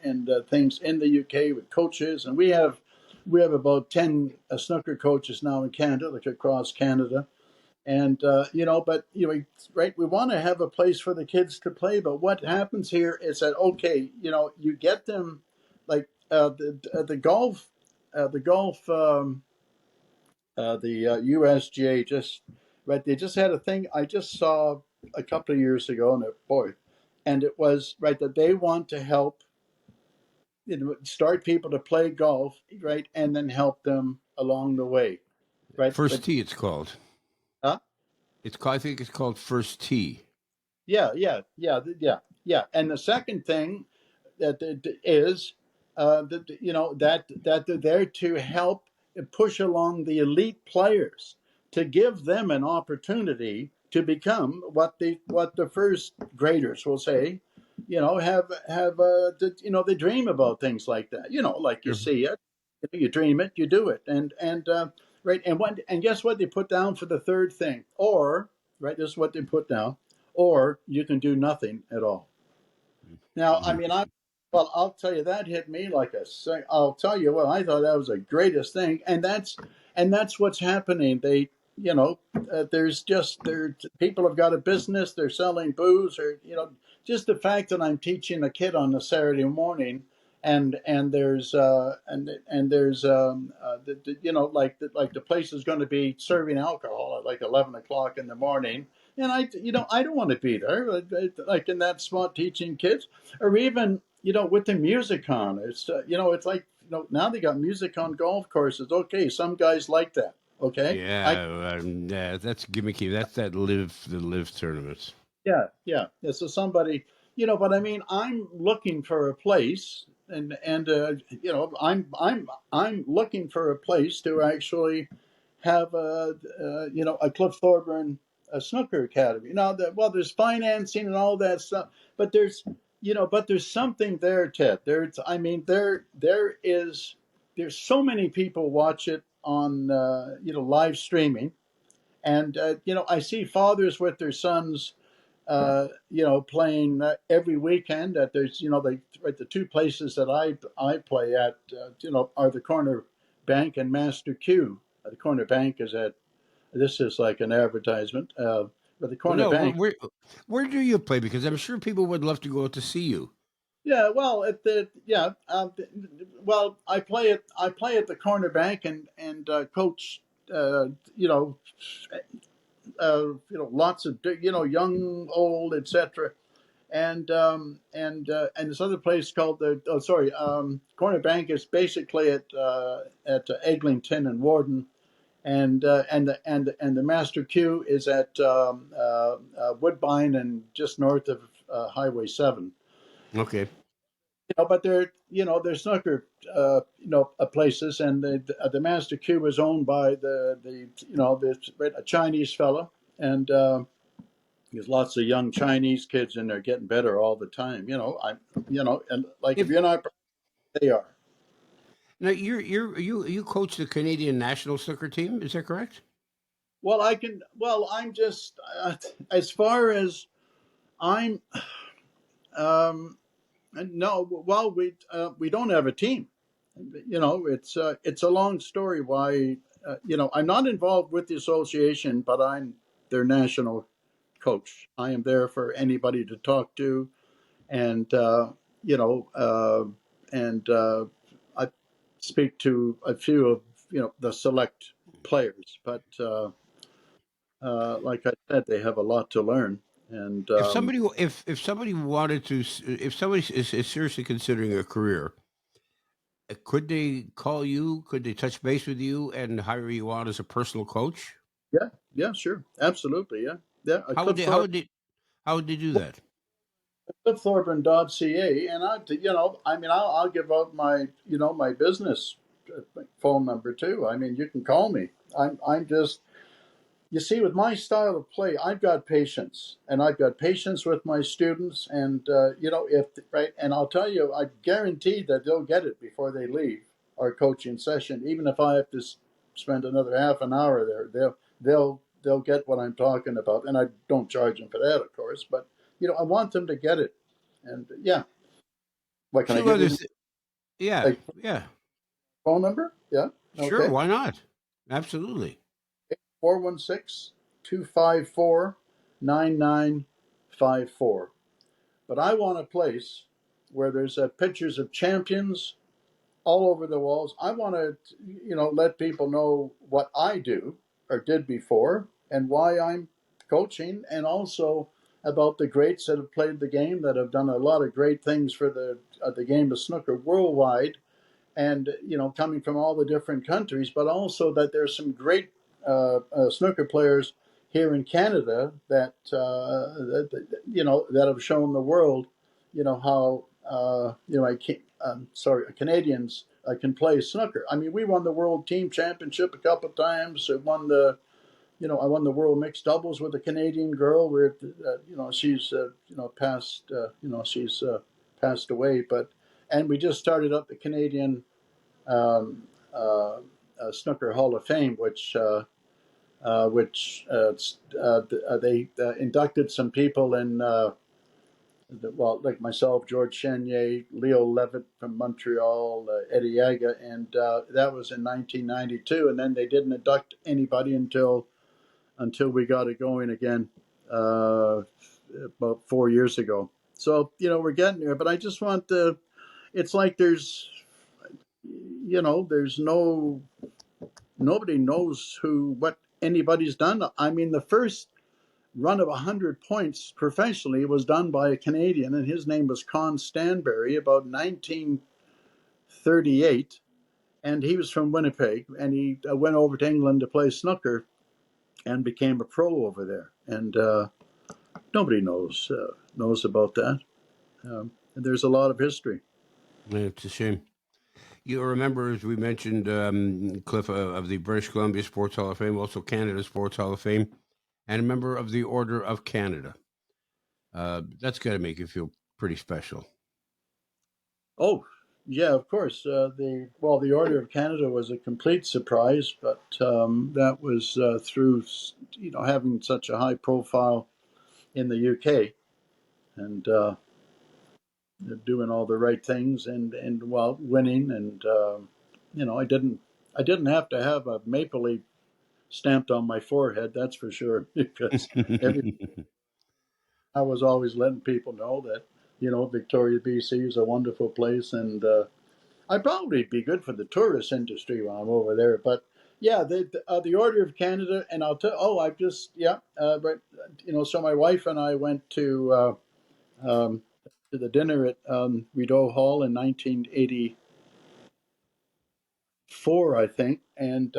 things in the UK with coaches. And we have about 10 snooker coaches now in Canada, like across Canada. And, right, we want to have a place for the kids to play. But what happens here is that, okay, you get them like the golf, the USGA just, right, they just had a thing I just saw a couple of years ago, and it was, right, that they want to help start people to play golf, right, and then help them along the way, right?
First Tee, it's called.
Huh?
I think it's called First Tee.
Yeah. And the second thing that is that they're there to help push along the elite players. to give them an opportunity to become what the first graders will say, they dream about things like that. Like you see it, you dream it, you do it, and right, and guess what they put down for the third thing? Or right, this is what they put down, or you can do nothing at all. Now, I mean, I'll tell you that hit me like I'll tell you what, I thought that was the greatest thing, and that's what's happening. People have got a business, they're selling booze, or just the fact that I'm teaching a kid on a Saturday morning, and there's like the place is going to be serving alcohol at like 11 o'clock in the morning. And I don't want to be there, like in that spot teaching kids, or even with the music on. It's like now they got music on golf courses. Okay, some guys like that. Okay,
Yeah, that's gimmicky. That's the live tournaments.
yeah. So somebody, but I mean, I'm looking for a place, and I'm looking for a place to actually have a Cliff Thorburn a snooker academy. Now there's financing and all that stuff, but there's something there, Ted. There's so many people watch it on live streaming, and I see fathers with their sons playing every weekend. At the two places that I play at, are the Corner Bank and Master Q. The Corner Bank is at. This is like an advertisement, but the Corner Bank.
Where do you play? Because I'm sure people would love to go out to see you.
Yeah, well, I play at the Corner Bank and coach. Lots of young, old, etc. And this other place called Corner Bank is basically at Eglinton and Warden, and the Master Q is at Woodbine and just north of Highway 7.
Okay.
But they're snooker places, and the Master Q is owned by a Chinese fella, and there's lots of young Chinese kids in there getting better all the time. And like if you're not, they are.
Now you coach the Canadian national snooker team, is that correct?
Well, I'm just as far as I'm. No, well, we don't have a team. It's a long story why. I'm not involved with the association, but I'm their national coach. I am there for anybody to talk to, and I speak to a few of the select players. But like I said, they have a lot to learn. And
if somebody wanted to, if somebody is seriously considering a career, could they call you? Could they touch base with you and hire you on as a personal coach?
yeah, sure, absolutely, yeah.
How would they do that?
CliffThorburn.ca, and I'll give out my business phone number too. I mean, you can call me. I'm just, you see, with my style of play, I've got patience, and I've got patience with my students, and and I'll tell you, I guarantee that they'll get it before they leave our coaching session. Even if I have to spend another half an hour there, they'll get what I'm talking about, and I don't charge them for that, of course, but I want them to get it. And what can I give you?
Yeah,
A
yeah.
phone number? Yeah.
Sure,
Okay.
why not? Absolutely.
416-254-9954. But I want a place where there's pictures of champions all over the walls. I want to, let people know what I do or did before and why I'm coaching, and also about the greats that have played the game, that have done a lot of great things for the game of snooker worldwide, and coming from all the different countries, but also that there's some great snooker players here in Canada that that have shown the world how Canadians can play snooker. I mean, we won the World Team Championship a couple of times. We won the I won the world mixed doubles with a Canadian girl. Where she's she's passed away, and we just started up the Canadian um, Snooker Hall of Fame, they inducted some people in. Like myself, George Chenier, Leo Levitt from Montreal, Eddie Yaga, and that was in 1992. And then they didn't induct anybody until we got it going again about 4 years ago. So we're getting there. But I just want to. It's like there's nobody knows what anybody's done. I mean, the first run of 100 points professionally was done by a Canadian, and his name was Con Stanbury, about 1938, and he was from Winnipeg, and he went over to England to play snooker and became a pro over there. And nobody knows about that. And there's a lot of history.
It's a shame. You remember, as we mentioned, Cliff, of the British Columbia Sports Hall of Fame, also Canada Sports Hall of Fame, and a member of the Order of Canada. That's got to make you feel pretty special.
Oh, yeah, of course. The Order of Canada was a complete surprise, but that was through having such a high profile in the UK and doing all the right things and winning, and I didn't have to have a maple leaf stamped on my forehead, that's for sure, because I was always letting people know that Victoria, BC is a wonderful place, and I'd probably be good for the tourist industry while I'm over there. But yeah, the Order of Canada, and I'll tell. Oh, I've just but so my wife and I went to the dinner at Rideau Hall in 1984, I think, and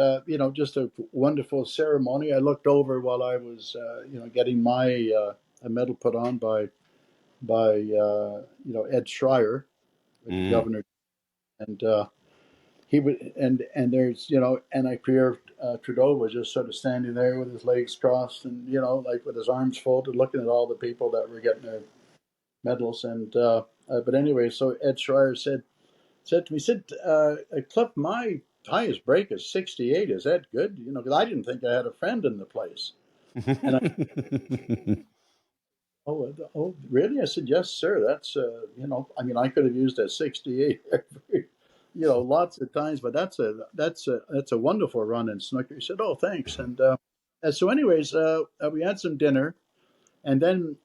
just a wonderful ceremony. I looked over while I was getting my a medal put on by Ed Schreier, the governor, and he would and there's and Pierre Trudeau was just sort of standing there with his legs crossed and like with his arms folded, looking at all the people that were getting their medals. And but anyway, so Ed Schreier said to me, Cliff, my highest break is 68. Is that good? Because I didn't think I had a friend in the place. And I, oh, really? I said, yes, sir. That's I mean, I could have used that 68 lots of times, but that's a wonderful run in snooker. He said, "Oh, thanks." And so, anyways, we had some dinner, and then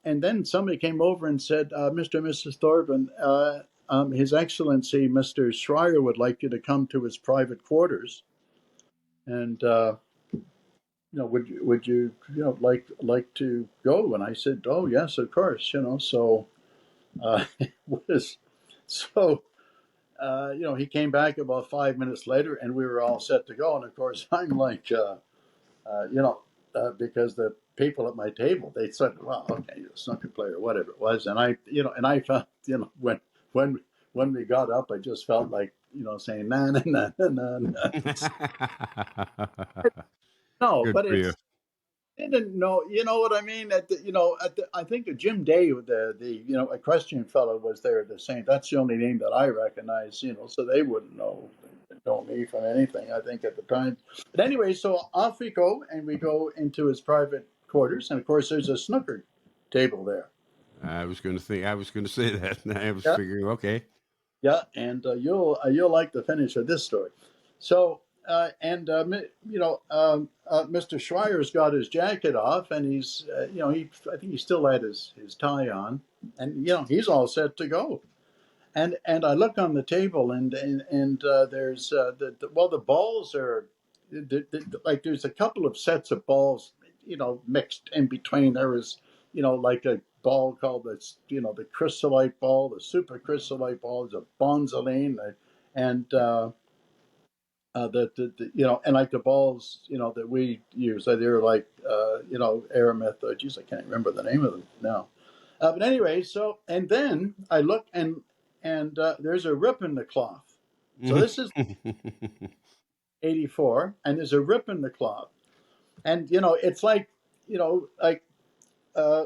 somebody came over and said, "Mr. and Mrs. Thorburn, His Excellency Mr. Schreier would like you to come to his private quarters, and would you like to go?" And I said, "Oh, yes, of course." So it was so. He came back about 5 minutes later, and we were all set to go. And of course, I'm like, because the people at my table, they said, "Well, okay, you're a snooker player, whatever it was." And I felt, when we got up, I just felt like, saying, "Na na na na na." No,
Good
but
for you.
didn't know, what I mean? I think Jim Day, the equestrian fellow, was there the same. That's the only name that I recognize, so they wouldn't know me from anything, I think, at the time. But anyway, so off we go, and we go into his private quarters, and of course there's a snooker table there.
I was going to say that. I was figuring, okay.
Yeah, and you'll like the finish of this story. So, Mr. Schreier's got his jacket off, and he's, I think he still had his tie on, and he's all set to go. And I look on the table, and there's the balls are like there's a couple of sets of balls, mixed in between. There was, like a ball called the chrysolite ball, the super chrysolite ball, is a bonzoline, and and like the balls, that we use, they're like, Aramith. Geez, I can't remember the name of them now. But anyway, so, and then I look, and there's a rip in the cloth. So this is 84, and there's a rip in the cloth. And, it's like,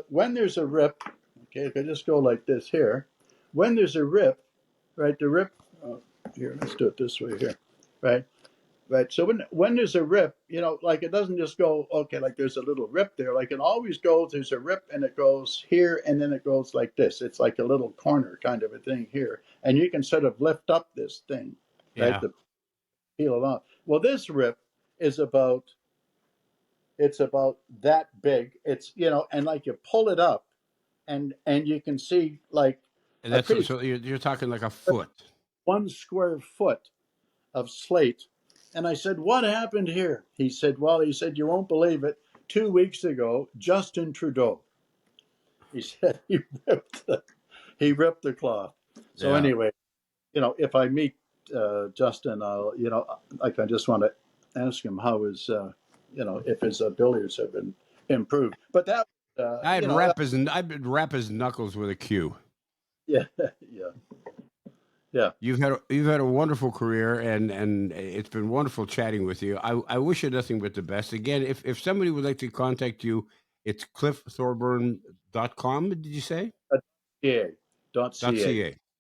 when there's a rip, okay, if I just go like this here, when there's a rip, right, the rip, here, let's do it this way here, right? Right. So when there's a rip, like it doesn't just go, okay, like there's a little rip there. Like it always goes, there's a rip and it goes here and then it goes like this. It's like a little corner kind of a thing here. And you can sort of lift up this thing, right, to peel it off. Well, this rip is about that big. It's, and like you pull it up and you can see like.
And that's so you're talking like a foot.
1 square foot of slate. And I said, what happened here? He said, you won't believe it. 2 weeks ago, Justin Trudeau, he said he ripped the cloth. So anyway, if I meet Justin, I'll, like I just want to ask him how his, if his billiards have been improved. But that,
I'd wrap his knuckles with a cue.
Yeah. Yeah,
you've had a wonderful career, and it's been wonderful chatting with you. I wish you nothing but the best. Again, if somebody would like to contact you, it's cliffthorburn.com. Did you say?
.ca.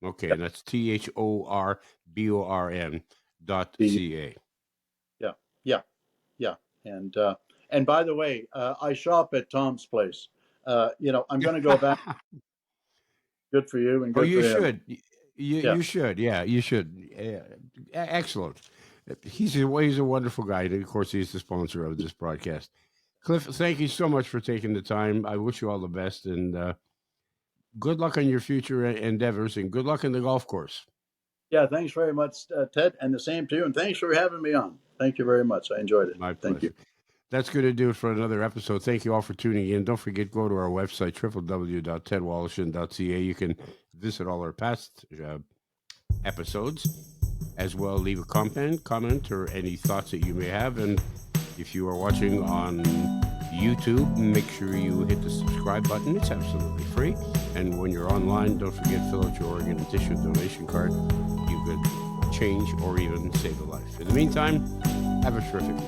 Okay, and that's THORBORN.ca.
Yeah. And by the way, I shop at Tom's place. I'm going to go back. Good for you and good for him.
You should. Yeah, you should. Excellent. He's a wonderful guy. Of course, he's the sponsor of this broadcast. Cliff, thank you so much for taking the time. I wish you all the best, and good luck on your future endeavors, and good luck in the golf course.
Yeah, thanks very much, Ted, and the same to you, and thanks for having me on. Thank you very much. I enjoyed it.
My pleasure. Thank you. That's going to do it for another episode. Thank you all for tuning in. Don't forget, go to our website, www.tedwoloshyn.ca. You can visit all our past episodes as well. Leave a comment or any thoughts that you may have. And if you are watching on YouTube, make sure you hit the subscribe button. It's absolutely free. And when you're online, don't forget, fill out your organ and tissue donation card. You could change or even save a life. In the meantime, have a terrific week.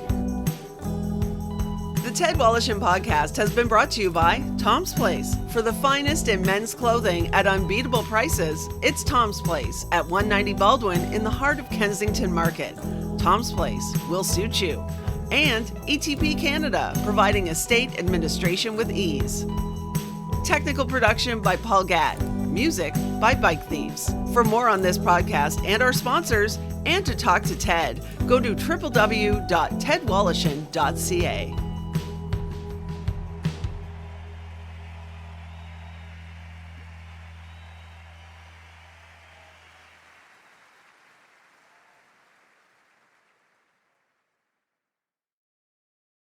The Ted Woloshyn podcast has been brought to you by Tom's Place. For the finest in men's clothing at unbeatable prices, it's Tom's Place at 190 Baldwin in the heart of Kensington Market. Tom's Place will suit you. And ETP Canada, providing estate administration with ease. Technical production by Paul Gatt. Music by Bike Thieves. For more on this podcast and our sponsors, and to talk to Ted, go to www.tedwoloshyn.ca.